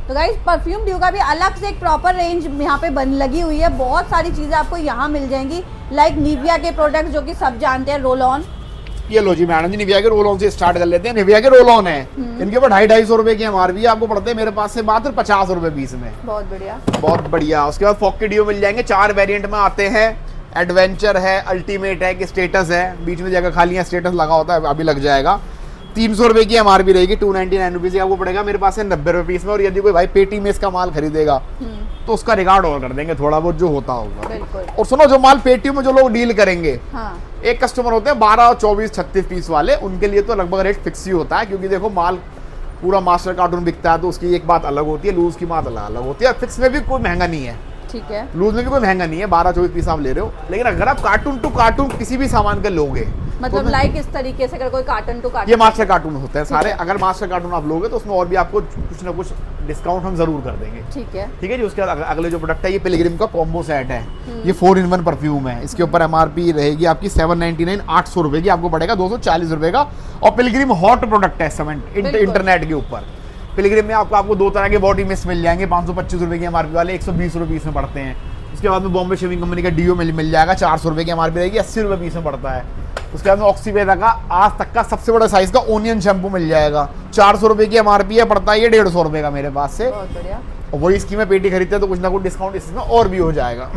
Speaker 2: तो गाइज परफ्यूम ड्यू का भी अलग से एक प्रॉपर रेंज यहाँ पे बन लगी हुई है, बहुत सारी चीज़ें आपको यहाँ मिल जाएंगी, लाइक निविया के प्रोडक्ट जो कि सब जानते हैं, रोल ऑन।
Speaker 1: ये लो जी मैडम जी, निविया के रोल ऑन से स्टार्ट कर लेते हैं। निविया के रोल ऑन है, इनके ऊपर 250-250 रुपये की एमआरपी आपको पड़ते हैं मेरे पास से मात्र 50 रुपये पीस में।
Speaker 2: बहुत बढ़िया,
Speaker 1: बहुत बढ़िया। उसके बाद फॉक के डिओ मिल जाएंगे, 4 वेरिएंट में आते हैं। एडवेंचर है, अल्टीमेट है, कि स्टेटस है, बीच में जगह खाली है, स्टेटस लगा होता है, अभी लग जाएगा। 300 रुपये की एमआरपी रहेगी, 299 रुपीज़ की आपको पड़ेगा मेरे पास से 90 रुपये पीस में। और यदि कोई भाई पेटी में इसका माल खरीदेगा तो उसका रिगार्ड और कर देंगे थोड़ा बहुत जो होता होगा।
Speaker 2: बिल्कुल।
Speaker 1: और सुनो, जो माल पेटी में जो लोग डील करेंगे,
Speaker 2: हाँ,
Speaker 1: एक कस्टमर होते हैं 12, 24, 36 पीस वाले, उनके लिए तो लगभग रेट फिक्स ही होता है, क्योंकि देखो माल पूरा मास्टर कार्टून बिकता है तो उसकी एक बात अलग होती है, लूज की बात अलग होती है। फिक्स में भी कोई महंगा नहीं है,
Speaker 2: ठीक है,
Speaker 1: लूज में भी कोई महंगा नहीं है, 12-24 पीस आप ले रहे हो। लेकिन अगर आप कार्टून टू कार्टून किसी भी सामान का लोगे,
Speaker 2: मतलब
Speaker 1: तो
Speaker 2: लाइक इस तरीके से अगर कोई कार्टन टू कार्टन,
Speaker 1: ये मास्टर कार्टून होते हैं सारे। अगर मास्टर कार्टून आप लोगे तो उसमें और भी आपको कुछ ना कुछ डिस्काउंट हम जरूर कर देंगे।
Speaker 2: ठीक है,
Speaker 1: ठीक है जी। उसके बाद अगले जो प्रोडक्ट है, ये पिलग्रिम का कॉम्बो सेट है, ये 4-in-1 परफ्यूम है। इसके ऊपर एमआरपी रहेगी आपकी 799, 800 रुपये की, आपको पड़ेगा 240 रुपये का। और पिलग्रिम हॉट प्रोडक्ट है इस समय इंटरनेट के ऊपर। पिलग्रिम में आपको 2 तरह के बॉडी मिस्ट मिल जाएंगे, 525 रुपये की एमआरपी वाले, 120 रुपये पीस में पड़ते हैं। उसके बाद में बॉम्बे शेविंग कंपनी का डीओ मिल जाएगा, 400 रुपये की एमआरपी रहेगी, 80 रुपये पीस में पड़ता है। उसके बाद में ऑक्सीवेदा का आज तक का सबसे बड़ा साइज का ओनियन शैम्पू मिल जाएगा, 400 रुपये की एमआरपी है, पड़ता है ये 150 रुपये का मेरे पास से।
Speaker 2: बहुत बढ़िया।
Speaker 1: और वही स्कीम में पेटी खरीदते हैं तो कुछ ना कुछ डिस्काउंट इसमें और भी हो जाएगा।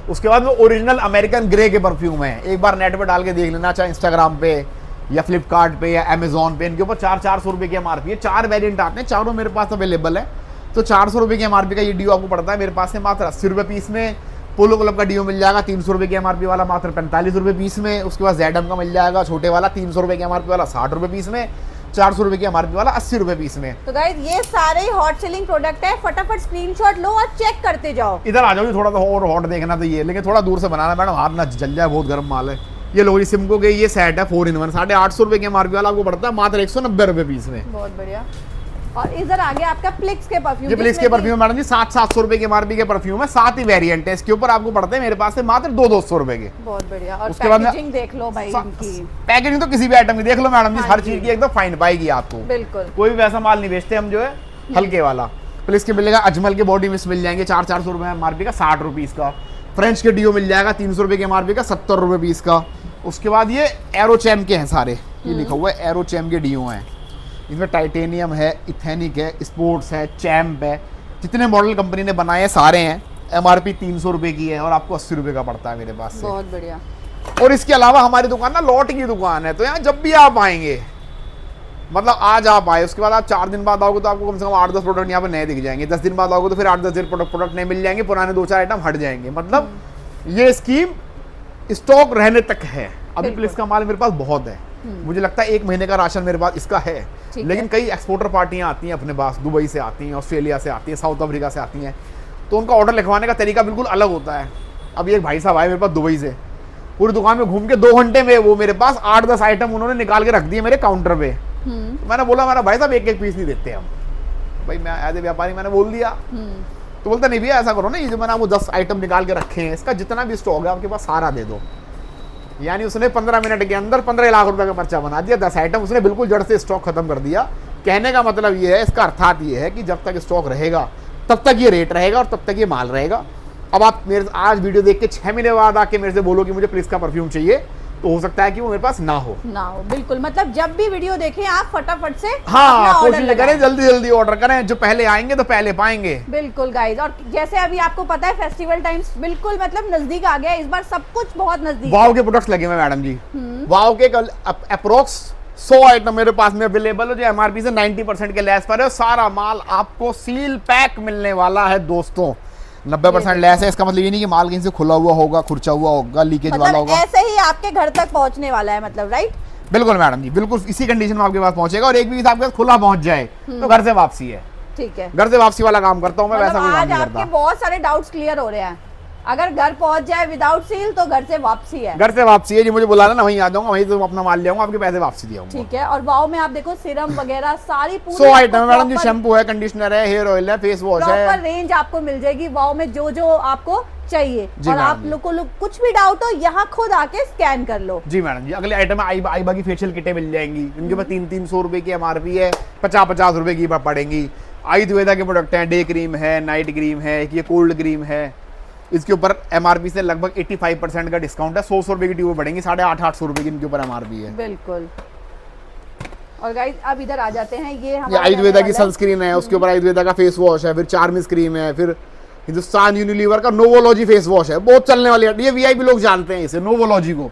Speaker 1: उसके बाद में ओरिजिनल अमेरिकन ग्रे के परफ्यूम है, एक बार नेट पर डाल के देख लेना, चाहे इंस्टाग्राम पे या फ्लिपकार्ट पे या अमेजोन पे। इनके ऊपर 400 रुपये की एमआरपी है, 4 वेरिएंट आते हैं, चारों मेरे पास अवेलेबल है। तो 400 रुपये की एमआरपी का ये डीओ आपको पड़ता है मेरे पास से मात्र 80 रुपये पीस में। पोलो क्लब का डीओ मिल जाएगा 300 रुपये की एमआरपी वाला मात्र 45 रुपये पीस में। उसके बाद जेडम का मिल जाएगा छोटे वाला 300 रुपये की एमआरपी वाला 60 रुपये पीस में। 400 रुपये की एमआरपी वाला 80 रुपये पीस में।
Speaker 2: तो गाइज ये सारे हॉट सेलिंग प्रोडक्ट है, फटाफट स्क्रीनशॉट लो और चेक करते जाओ।
Speaker 1: इधर आ जाओ जी, थोड़ा सा और हॉट देखना तो ये, लेकिन थोड़ा दूर से बनाना मैडम, हाथ ना जल जाए, बहुत गर्म माल है। ये लो जी सिमको के ये सेट है 4-in-1, 850 रुपये की एमआरपी वाला आपको पड़ता है मात्र 190 रुपये पीस में।
Speaker 2: बहुत बढ़िया। और इधर आगे आपका प्लिक्स के परफ्यूम,
Speaker 1: ये प्लिक्स के परफ्यूम मैडम जी 700 रुपये की एमआरपी के परफ्यूम है, 7 ही वेरिएंट है। इसके ऊपर आपको पड़ते हैं मेरे पास से मात्र 200 रुपये के।
Speaker 2: बहुत बढ़िया। और
Speaker 1: उसके बाद
Speaker 2: पैकेजिंग देख लो भाई इनकी,
Speaker 1: पैकेजिंग तो किसी भी आइटम की देख लो मैडम जी,
Speaker 2: हाँ
Speaker 1: हर
Speaker 2: जी।
Speaker 1: चीज की एकदम फाइन पाएगी आपको।
Speaker 2: बिल्कुल।
Speaker 1: कोई भी वैसा माल नहीं बेचते हम, जो है हल्के वाला। प्लिक्स के मिलेगा अजमल के बॉडी मिस्ट मिल जाएंगे, 400 रुपये एमआरपी का, 60 रुपीस का। फ्रेंच के डीओ मिल जाएगा 300 रुपये के एमआरपी का, 70 रुपये पीस का। उसके बाद ये एरोचैम के हैं सारे, ये लिखा हुआ है एरोचैम के डीओ हैं। इसमें टाइटेनियम है, इथेनिक है, स्पोर्ट्स है, चैम्प है, जितने मॉडल कंपनी ने बनाए हैं सारे हैं। एमआरपी 300 रुपये की है और आपको 80 रुपये का पड़ता है मेरे पास से।
Speaker 2: बहुत बढ़िया।
Speaker 1: और इसके अलावा हमारी दुकान ना लॉट की दुकान है, तो यहाँ जब भी आप आएंगे, मतलब आज आप आए, उसके बाद आप 4 दिन बाद आओगे तो आपको कम से कम 8-10 प्रोडक्ट यहाँ पे नए दिख जाएंगे। 10 दिन बाद आओगे तो फिर 8-10 प्रोडक्ट नए मिल जाएंगे, पुराने 2-4 आइटम हट जाएंगे। मतलब ये स्कीम स्टॉक रहने तक है। अभी
Speaker 2: बिल्कुल।
Speaker 1: प्लिक्स का माल मेरे पास बहुत है, मुझे लगता है 1 महीने का राशन मेरे पास इसका है।
Speaker 2: ठीक
Speaker 1: लेकिन
Speaker 2: है।
Speaker 1: कई एक्सपोर्टर पार्टियां आती हैं अपने पास, दुबई से आती हैं, ऑस्ट्रेलिया से आती हैं, साउथ अफ्रीका से आती हैं, तो उनका ऑर्डर लिखवाने का तरीका बिल्कुल अलग होता है। अभी एक भाई साहब आए मेरे पास दुबई से, पूरी दुकान में घूम के 2 घंटे में वो मेरे पास 8-10 आइटम उन्होंने निकाल के रख दिए मेरे काउंटर पे। तो मैंने बोला मेरा भाई साहब 1-1 पीस नहीं देते हम, भाई मैं एज ए व्यापारी मैंने बोल दिया। तो बोलता नहीं भैया ऐसा करो ना, ये जो मैंने आपको 10 आइटम निकाल के रखे हैं, इसका जितना भी स्टॉक है आपके पास सारा दे दो। यानी उसने 15 मिनट के अंदर 15 लाख रुपए का पर्चा बना दिया, 10 आइटम उसने बिल्कुल जड़ से स्टॉक खत्म कर दिया। कहने का मतलब ये है, इसका अर्थात ये है कि जब तक स्टॉक रहेगा तब तक ये रेट रहेगा और तब तक ये माल रहेगा। अब आप मेरे आज वीडियो देख के 6 महीने बाद आके मेरे से बोलो कि मुझे प्लीज का परफ्यूम चाहिए, तो हो सकता है कि वो मेरे पास ना हो।
Speaker 2: बिल्कुल, मतलब जब भी वीडियो देखें आप फटाफट से
Speaker 1: हाँ, कोशिश करें जल्दी जल्दी ऑर्डर करें, जो पहले आएंगे तो पहले पाएंगे।
Speaker 2: बिल्कुल गाइज, और जैसे अभी आपको पता है फेस्टिवल टाइम्स बिल्कुल मतलब नजदीक आ गया, इस बार सब कुछ बहुत नजदीक।
Speaker 1: वाव के प्रोडक्ट्स लगे हुए मैडम जी, वाव के अप्रोक्स 100 आइटम मेरे पास में अवेलेबल है, जो एमआरपी से 90% के लेस पर है। सारा माल आपको सील पैक मिलने वाला है दोस्तों, 90% लेस है। इसका मतलब ये नहीं कि माल कहीं से खुला हुआ होगा, खुर्चा हुआ होगा, लीकेज वाला होगा,
Speaker 2: ऐसे ही आपके घर तक पहुंचने वाला है, मतलब राइट।
Speaker 1: बिल्कुल मैडम जी, बिल्कुल इसी कंडीशन में आपके पास पहुंचेगा। और एक भी आपके पास खुला पहुंच जाए तो घर से वापसी है।
Speaker 2: ठीक है,
Speaker 1: घर से वापसी वाला काम करता हूँ मैं, वैसा कोई काम
Speaker 2: आज
Speaker 1: नहीं
Speaker 2: आपके
Speaker 1: करता।
Speaker 2: बहुत सारे डाउट्स क्लियर हो रहे हैं। अगर घर पहुंच जाए विदाउट सील तो घर से वापसी है।
Speaker 1: घर से वापसी है जी, मुझे बुलाना ना, वहीं आ जाऊंगा, वहीं से अपना माल ले आऊंगा, आपके पैसे वापसी दिया
Speaker 2: ठीक है। और वाव में आप देखो सिरम वगैरह सारी पूरी
Speaker 1: 100 आइटम है मैडम जी, शैम्पू है, कंडीशनर है, हेयर ऑयल है, फेस वॉश है,
Speaker 2: प्रॉपर रेंज आपको मिल जाएगी वाव में, जो जो आपको चाहिए। और
Speaker 1: मैडम
Speaker 2: आप
Speaker 1: जी।
Speaker 2: लोग को कुछ भी डाउट हो यहाँ खुद आके स्कैन कर लो।
Speaker 1: जी मैडम जी। अगले आइटम है आईबा की फेशियल किटें मिल जाएंगी, इनके पास 300 रुपए की एमआरपी है, 50 रुपए की पड़ेंगी। आयुर्वेदा के प्रोडक्ट हैं, डे क्रीम है, नाइट क्रीम है, ये कोल्ड क्रीम है, इसके ऊपर एमआरपी से लगभग 85% का डिस्काउंट है। 100 रुपए की ट्यूब पड़ेंगी, 850 रुपए की इनके ऊपर एमआरपी है।
Speaker 2: बिल्कुल। और गाइस अब इधर आ जाते हैं, ये
Speaker 1: ये आयुर्वेदा की सनस्क्रीन है, उसके ऊपर आयुर्वेदा का फेस वॉश है, फिर चार्मिस क्रीम है, फिर हिंदुस्तान यूनिलीवर का नोवोलॉजी फेस वॉश है, बहुत चलने वाली है। ये वीआईपी लोग जानते हैं इसे, नोवोलॉजी को।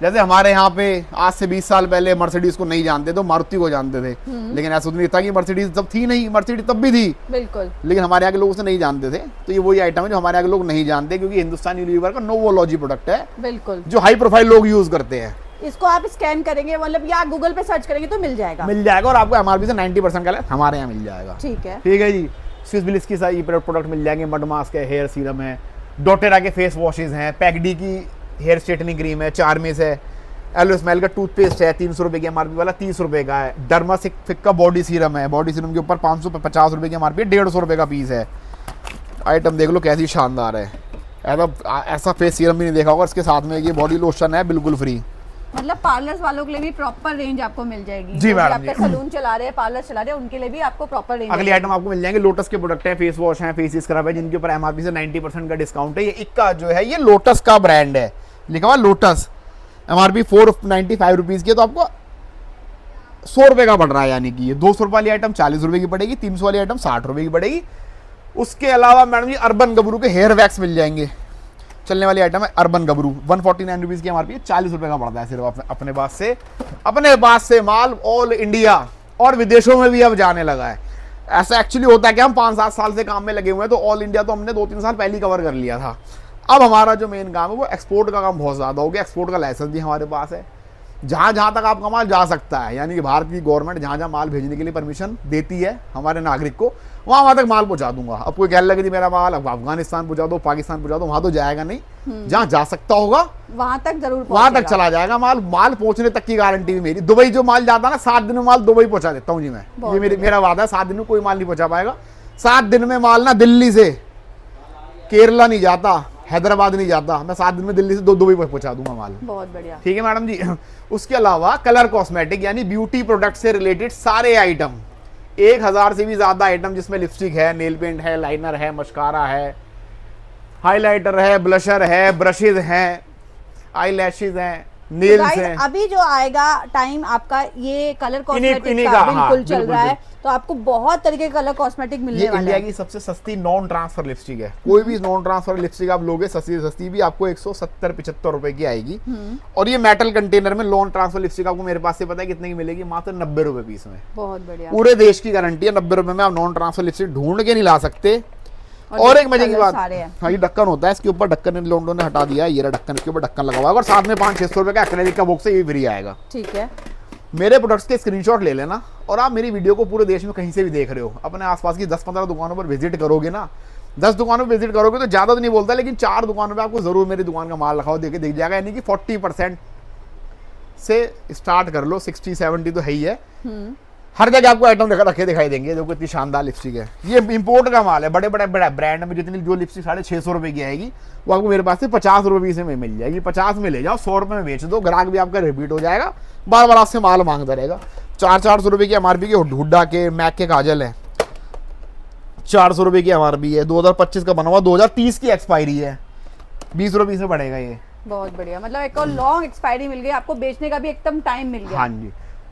Speaker 1: जैसे हमारे यहाँ पे आज से 20 साल पहले मर्सिडीज को नहीं जानते तो मारुति को जानते थे, लेकिन ऐसा नहीं था कि मर्सिडीज तब थी नहीं, मर्सिडीज तब भी थी,
Speaker 2: बिल्कुल,
Speaker 1: लेकिन हमारे यहाँ के लोग उसे नहीं जानते थे। तो ये वही आइटम है जो हमारे यहाँ के लोग नहीं जानते, क्योंकि हिंदुस्तान यूनिलीवर का नोवोलॉजी प्रोडक्ट है,
Speaker 2: बिल्कुल,
Speaker 1: जो हाई प्रोफाइल लोग यूज करते हैं।
Speaker 2: इसको आप स्कैन करेंगे, मतलब या गूगल पे सर्च करेंगे तो मिल जाएगा
Speaker 1: और आपको एमआरपी से 90% का हमारे यहाँ मिल जाएगा।
Speaker 2: ठीक है,
Speaker 1: ठीक है जी। स्विस ब्लिस की सारी प्रोडक्ट मिल जाएंगे, मड मास्क है, हेयर सीरम है, डोटेरा के फेस वॉशेज हैं, पैकडी की हेयर स्ट्रेटनिंग क्रीम है, चार्मिस है, एलो स्मेल का टूथपेस्ट है, 300 रुपए की एमआरपी वाला 30 रुपए का है, डर्मासिक का बॉडी सीरम है, बॉडी सीरम के ऊपर 550 रुपए की एमआरपी है, 150 रुपए का पीस है। आइटम देख लो कैसी शानदार है, ऐसा फेस सीरम भी नहीं देखा होगा। इसके साथ में ये बॉडी लोशन है बिल्कुल फ्री,
Speaker 2: मतलब पार्लर्स वालों के लिए भी प्रॉपर रेंज आपको मिल जाएगी।
Speaker 1: जी मैडम
Speaker 2: आपका सलून चला रहे हैं, पार्लर चला रहे हैं, उनके लिए भी आपको प्रॉपर रेंज।
Speaker 1: अगली आइटम आपको मिल जाएंगे लोटस के प्रोडक्ट हैं, फेस वॉश हैं, फेस स्क्रब है, जिनके ऊपर एमआरपी से 90% का डिस्काउंट है। ये इक्का जो है ये लोटस का ब्रांड है, लिखा हुआ लोटस, एमआरपी 495 रुपीज की, तो आपको 100 रुपए का पड़ रहा है, यानी कि ये 200 रुपए वाली आइटम 40 रुपए की पड़ेगी, 300 वाली आइटम 60 रुपए की पड़ेगी। उसके अलावा मैडम जी अर्बन गबरू के हेयर वैक्स मिल जाएंगे, चलने वाली आइटम है अर्बन गबरू, 149 रुपीज की एमआरपी है, 40 रुपए का पड़ता है सिर्फ। अपने पास से माल ऑल इंडिया और विदेशों में भी अब जाने लगा है। ऐसा एक्चुअली होता है कि हम 5-7 साल से काम में लगे हुए हैं, तो ऑल इंडिया तो हमने 2-3 साल पहले ही कवर कर लिया था। अब हमारा जो मेन काम है वो एक्सपोर्ट का काम बहुत ज़्यादा हो गया। एक्सपोर्ट का लाइसेंस भी हमारे पास है, जहाँ तक आपका माल जा सकता है, यानी कि भारत की गवर्नमेंट जहाँ माल भेजने के लिए परमिशन देती है हमारे नागरिक को, वहाँ तक माल पहुँचा दूंगा। अब कोई कहने लगे मेरा माल अब अफगानिस्तान पहुँचा दो, पाकिस्तान पहुँचा दो, वहाँ तो जाएगा नहीं। जहाँ जा सकता होगा
Speaker 2: वहाँ तक जरूर,
Speaker 1: वहाँ तक चला जाएगा माल पहुँचने तक की गारंटी भी मेरी। दुबई जो माल जाता है ना, 7 दिन में माल दुबई पहुँचा देता हूँ जी मैं, ये मेरा वादा है। 7 दिन में कोई माल नहीं पहुँचा पाएगा। 7 दिन में माल ना दिल्ली से केरला नहीं जाता, हैदराबाद नहीं जाता, मैं 7 दिन में दिल्ली से दुबई पर पहुंचा दूंगा माल।
Speaker 2: बहुत बढ़िया,
Speaker 1: ठीक है मैडम जी। उसके अलावा कलर कॉस्मेटिक यानी ब्यूटी प्रोडक्ट से रिलेटेड सारे आइटम, 1000 से भी ज्यादा आइटम, जिसमें लिपस्टिक है, नेल पेंट है, लाइनर है, मस्कारा है, हाइलाइटर है, ब्लशर है, ब्रशेज हैं, आई लैशेज हैं, नेल्स हैं।
Speaker 2: अभी जो आएगा टाइम आपका ये कलर कॉस्मेटिक
Speaker 1: इन्हीं
Speaker 2: का
Speaker 1: का,
Speaker 2: बिल्कुल
Speaker 1: हाँ,
Speaker 2: चल रहा है, तो आपको बहुत तरीके के कलर कॉस्मेटिक मिलने वाले हैं।
Speaker 1: इंडिया की सबसे सस्ती नॉन ट्रांसफर लिपस्टिक है। कोई भी नॉन ट्रांसफर लिपस्टिक आप लोगे सस्ती भी आपको 170-75 रुपए की आएगी। और ये मेटल कंटेनर में नॉन ट्रांसफर लिपस्टिक आपको मेरे पास से पता है कितने की मिलेगी, मात्र 90 रुपए पीस में।
Speaker 2: बहुत बढ़िया,
Speaker 1: पूरे देश की गारंटी है, 90 रुपए में आप नॉन ट्रांसफर लिपस्टिक ढूंढ के नहीं ला सकते। और एक मजे की बात, हाँ, ये ढक्कन होता है, इसके ऊपर ढक्कन लोगों ने हटा दिया है, ये ढक्कन, इसके ऊपर ढक्कन लगा हुआ है, और साथ में 500-600 रुपए का एक्रेलिक का बॉक्स है, ये फ्री आएगा।
Speaker 2: ठीक है,
Speaker 1: मेरे प्रोडक्ट्स के स्क्रीनशॉट ले लेना, और आप मेरी वीडियो को पूरे देश में कहीं से भी देख रहे हो, अपने आसपास की 10-15 दुकानों पर विजिट करोगे ना, 10 दुकानों पर विजिट करोगे तो ज़्यादा तो नहीं बोलता, लेकिन 4 दुकानों पे आपको जरूर मेरी दुकान का माल रखा हो दिख जाएगा। यानी कि 40% से स्टार्ट कर लो, 60-70 तो है ही है। हर जगह आपको आइटम रखे दिखाई देंगे, जो इतनी शानदार लिपस्टिक है। ये इंपोर्ट का माल है, बड़े ब्रांड में जितनी जो लिपस्टिक 650 रुपए की आएगी, वो आपको मेरे पास से 50 रुपए से मिल जाएगी। 50 में ले जाओ, 100 रुपए में बेच दो, ग्राहक भी आपका रिपीट हो जाएगा, बार बार आपसे माल मांगता रहेगा। 400 रुपये की MRP की हुड्डा के मैक के काजल है, 400 रुपये की MRP है, 2025 का बना हुआ, 2030 की एक्सपायरी है, 20 रुपये से बढ़ेगा ये।
Speaker 2: बहुत बढ़िया, मतलब एक और लॉन्ग एक्सपायरी मिल गई आपको, बेचने का भी एकदम टाइम मिल गया।
Speaker 1: हाँ जी।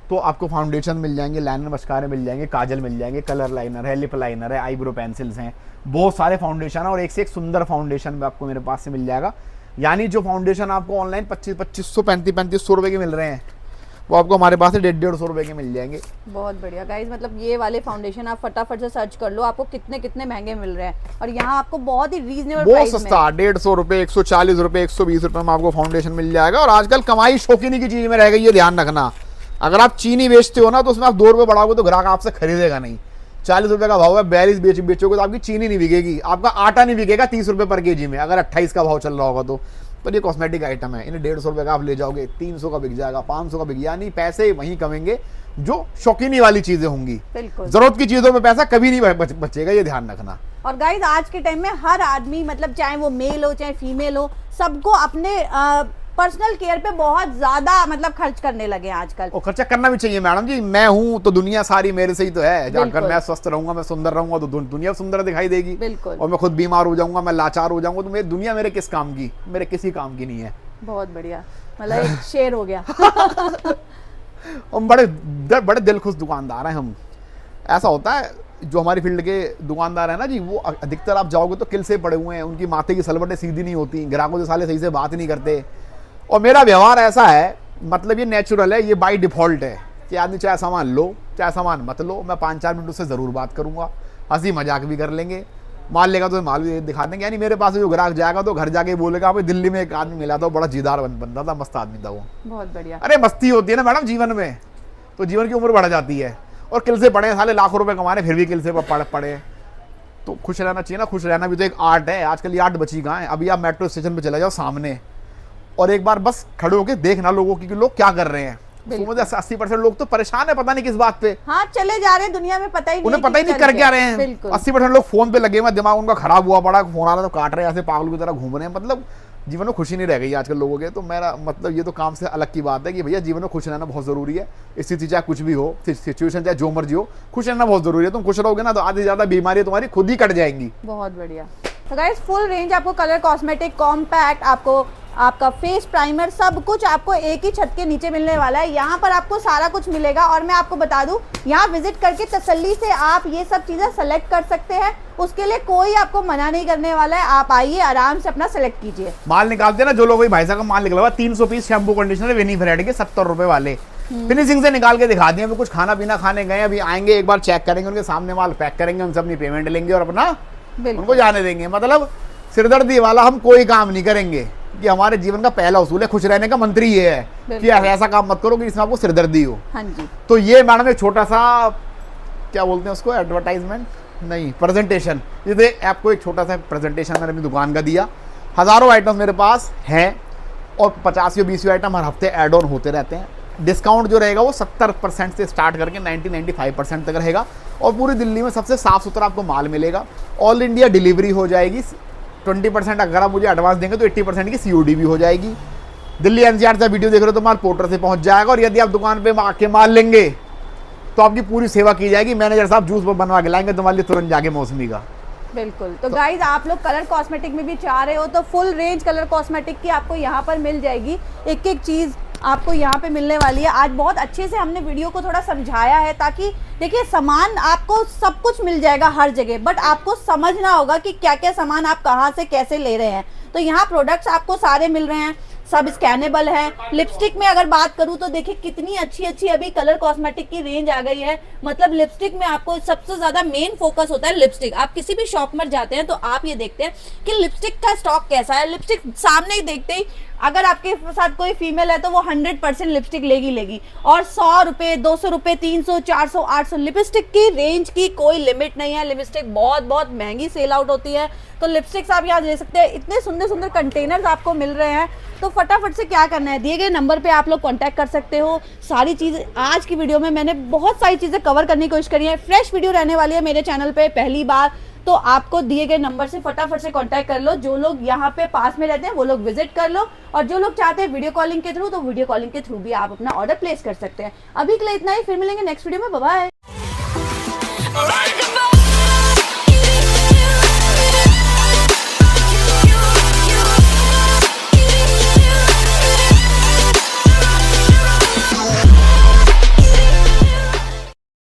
Speaker 1: तो आपको फाउंडेशन मिल जाएंगे, लाइनर मस्कारे मिल जाएंगे, काजल मिल जाएंगे, कलर लाइनर है, लिप लाइनर है, आईब्रो पेंसिल्स हैं, बहुत सारे फाउंडेशन है और एक से एक सुंदर फाउंडेशन भी आपको मेरे पास से मिल जाएगा। यानी जो फाउंडेशन आपको ऑनलाइन 2500 3500 रुपए के मिल रहे हैं, वो आपको हमारे पास से 150 रुपए के मिल जाएंगे।
Speaker 2: बहुत बढ़िया गाइज, मतलब ये वाले फाउंडेशन आप फटाफट से सर्च कर लो, आपको कितने कितने महंगे मिल रहे हैं और यहाँ आपको बहुत ही रीजनेबल
Speaker 1: बहुत
Speaker 2: प्राइस
Speaker 1: सस्ता, 150 रुपए, 140 रुपए, 120 रुपए में आपको फाउंडेशन मिल जाएगा। और आजकल कमाई शौकीनी की चीज में रह गई, ये ध्यान रखना। अगर आप चीनी बेचते हो ना तो उसमें आप 2 रुपए बढ़ाओगे तो ग्राहक आपसे खरीदेगा नहीं। 40 रुपए का भाव है, 42 बेचोगे तो आपकी चीनी नहीं बिकेगी, आपका आटा नहीं बिकेगा 30 रुपए पर केजी में, अगर 28 का भाव चल रहा होगा तो। पर ये कॉस्मेटिक आइटम है, इन्हें 150 रुपए का आप ले जाओगे, 300 का बिक जाएगा, 500 का बिक, यानी पैसे वहीं कमेंगे जो शौकीनी वाली चीजें होंगी।
Speaker 2: बिल्कुल,
Speaker 1: जरूरत की चीजों में पैसा कभी नहीं बचेगा, ये ध्यान रखना।
Speaker 2: और गाइज आज के टाइम में हर आदमी, मतलब चाहे वो मेल हो चाहे फीमेल हो, सबको अपने पर्सनल केयर पे बहुत ज्यादा मतलब खर्च करने लगे आजकल।
Speaker 1: और खर्चा करना भी चाहिए मैडम जी, मैं हूं तो दुनिया सारी मेरे से ही तो है। जाकर मैं स्वस्थ रहूंगा, मैं सुंदर रहूंगा तो दुनिया सुंदर दिखाई देगी।
Speaker 2: बिल्कुल।
Speaker 1: और मैं खुद बीमार हो जाऊंगा, मैं लाचार हो जाऊंगा तो मेरी दुनिया मेरे किस काम की, मेरे किसी काम की नहीं है।
Speaker 2: बहुत बढ़िया, मतलब एक शेर हो गया।
Speaker 1: हम बड़े दिल खुश दुकानदार हैं हम। ऐसा होता है जो हमारी फील्ड के दुकानदार है ना जी, वो अधिकतर आप जाओगे तो किल से पड़े हुए हैं, उनकी माथे की सलवटें सीधी नहीं होती, ग्राहकों से साले सही से बात नहीं करते। और मेरा व्यवहार ऐसा है, मतलब ये नेचुरल है, ये बाय डिफॉल्ट है कि आदमी चाहे सामान लो चाहे सामान मत लो, मैं 5-4 मिनट उससे ज़रूर बात करूंगा, हंसी मजाक भी कर लेंगे, माल लेगा तो माल भी दिखा देंगे। यानी मेरे पास जो ग्राहक जाएगा तो घर जाके बोलेगा, भाई दिल्ली में एक आदमी मिला था, बड़ा जीदार बंदा था, मस्त आदमी था वो।
Speaker 2: बहुत बढ़िया।
Speaker 1: अरे मस्ती होती है ना मैडम जीवन में, तो जीवन की उम्र बढ़ जाती है। और किल से पड़े साले लाखों रुपए कमाने, फिर भी किल से पड़े, तो खुश रहना चाहिए ना। खुश रहना भी तो एक आर्ट है, आजकल ये आर्ट बची कहाँ है। अभी आप मेट्रो स्टेशन पे चले जाओ सामने और एक बार बस खड़े होके देखना लोगों की कि लोग क्या कर रहे हैं। 80% लोग तो परेशान है, पता नहीं किस बात पे।
Speaker 2: हाँ, चले जा रहे हैं दुनिया में, पता ही नहीं,
Speaker 1: उन्हें पता ही नहीं कर क्या रहे हैं। 80% लोग फोन पे लगे हुए, दिमाग उनका खराब हुआ पड़ा, फोन आ रहा तो काट रहे हैं, ऐसे पागलों की तरह घूम रहे हैं। मतलब जीवन में खुशी नहीं रह गई आजकल लोगों के। तो मेरा मतलब ये तो काम से अलग की बात है कि भैया जीवन में खुश रहना बहुत जरूरी है। स्थिति चाहे कुछ भी हो, सिचुएशन चाहे जो मर्जी हो, खुश रहना बहुत जरूरी है। तुम खुश रहोगे ना तो आधी ज्यादा बीमारी तुम्हारी खुद ही कट जाएंगी।
Speaker 2: बहुत बढ़िया। तो गाइस फुल रेंज आपको कलर कॉस्मेटिक, कॉम्पैक्ट, आपको आपका फेस प्राइमर, सब कुछ आपको एक ही छत के नीचे मिलने वाला है। यहाँ पर आपको सारा कुछ मिलेगा और मैं आपको बता दूं, यहाँ विजिट करके तसल्ली से आप ये सब चीजें सेलेक्ट कर सकते हैं। उसके लिए कोई आपको मना नहीं करने वाला है, आप आइए आराम से अपना सेलेक्ट कीजिए।
Speaker 1: माल निकालते ना जो लोग, भाई साहब का माल निकला हुआ 300 पीस शैम्पू कंडीशनर विनीफरेड के 70 रुपए वाले, फिनिशिंग से निकाल के दिखा दिए। अभी कुछ खाना पीना खाने गए, अभी आएंगे एक बार चेक करेंगे, उनके सामने माल पैक करेंगे, उनसे अपनी पेमेंट लेंगे और अपना उनको जाने देंगे। मतलब सिरदर्दी वाला हम कोई काम नहीं करेंगे। कि हमारे जीवन का पहला उसूल है, खुश रहने का मंत्र ही ये है कि ऐसा काम मत करो कि इसमें आपको सिरदर्दी हो।
Speaker 2: हाँ जी।
Speaker 1: तो ये मैडम एक छोटा सा, क्या बोलते हैं उसको, एडवर्टाइजमेंट नहीं, प्रेजेंटेशन। ये आपको एक छोटा सा प्रेजेंटेशन मैंने अपनी दुकान का दिया। हज़ारों आइटम मेरे पास हैं और 50 या 20 आइटम हर हफ्ते ऐड ऑन होते रहते हैं। डिस्काउंट जो रहेगा वो 70% से स्टार्ट करके 90-95% तक रहेगा। और पूरी दिल्ली में सबसे साफ सुथरा आपको माल मिलेगा। ऑल इंडिया डिलीवरी हो जाएगी। 20% अगर आप मुझे एडवांस देंगे तो 80% की COD भी हो जाएगी। दिल्ली NCR से वीडियो देख रहे हो तो माल पोर्टर से पहुंच जाएगा। और यदि आप दुकान पे आके माल लेंगे तो आपकी पूरी सेवा की जाएगी। मैनेजर साहब जूस बनवा के लाएंगे तुम्हारे लिए तुरंत जाके मौसमी का।
Speaker 2: बिल्कुल। तो गाइज आप लोग कलर कॉस्मेटिक में भी चाह रहे हो तो फुल रेंज कलर कॉस्मेटिक की आपको यहाँ पर मिल जाएगी। एक एक चीज़ आपको यहाँ पे मिलने वाली है। आज बहुत अच्छे से हमने वीडियो को थोड़ा समझाया है ताकि देखिए सामान आपको सब कुछ मिल जाएगा हर जगह, बट आपको समझना होगा कि क्या क्या सामान आप कहाँ से कैसे ले रहे हैं। तो यहाँ प्रोडक्ट्स आपको सारे मिल रहे हैं, सब स्कैनेबल है। लिपस्टिक में अगर बात करूं तो देखिए कितनी अच्छी अच्छी अभी कलर कॉस्मेटिक की रेंज आ गई है। मतलब लिपस्टिक में आपको सबसे ज्यादा मेन फोकस होता है लिपस्टिक। आप किसी भी शॉप में जाते हैं तो आप ये देखते हैं कि लिपस्टिक का स्टॉक कैसा है। लिपस्टिक सामने ही देखते ही अगर आपके साथ कोई फीमेल है तो वो 100% लिपस्टिक लेगी। और 100 रुपए, 200 रुपए, 300, 400, 800 लिपस्टिक की रेंज की कोई लिमिट नहीं है। लिपस्टिक बहुत बहुत महंगी सेल आउट होती है। तो लिपस्टिक्स आप यहाँ दे सकते हैं। इतने सुंदर सुंदर कंटेनर्स आपको मिल रहे हैं। तो फटाफट से क्या करना है, दिए गए नंबर पे आप लोग कांटेक्ट कर सकते हो। सारी चीज़ आज की वीडियो में मैंने बहुत सारी चीज़ें कवर करने की कोशिश करी है। फ्रेश वीडियो रहने वाली है मेरे चैनल पे पहली बार, तो आपको दिए गए नंबर से फटाफट से कांटेक्ट कर लो। जो लोग यहाँ पे पास में रहते हैं वो लोग विजिट कर लो, और जो लोग चाहते हैं वीडियो कॉलिंग के थ्रू, तो वीडियो कॉलिंग के थ्रू भी आप अपना ऑर्डर प्लेस कर सकते हैं। अभी के लिए इतना ही, फिर मिलेंगे नेक्स्ट वीडियो में। Bye bye.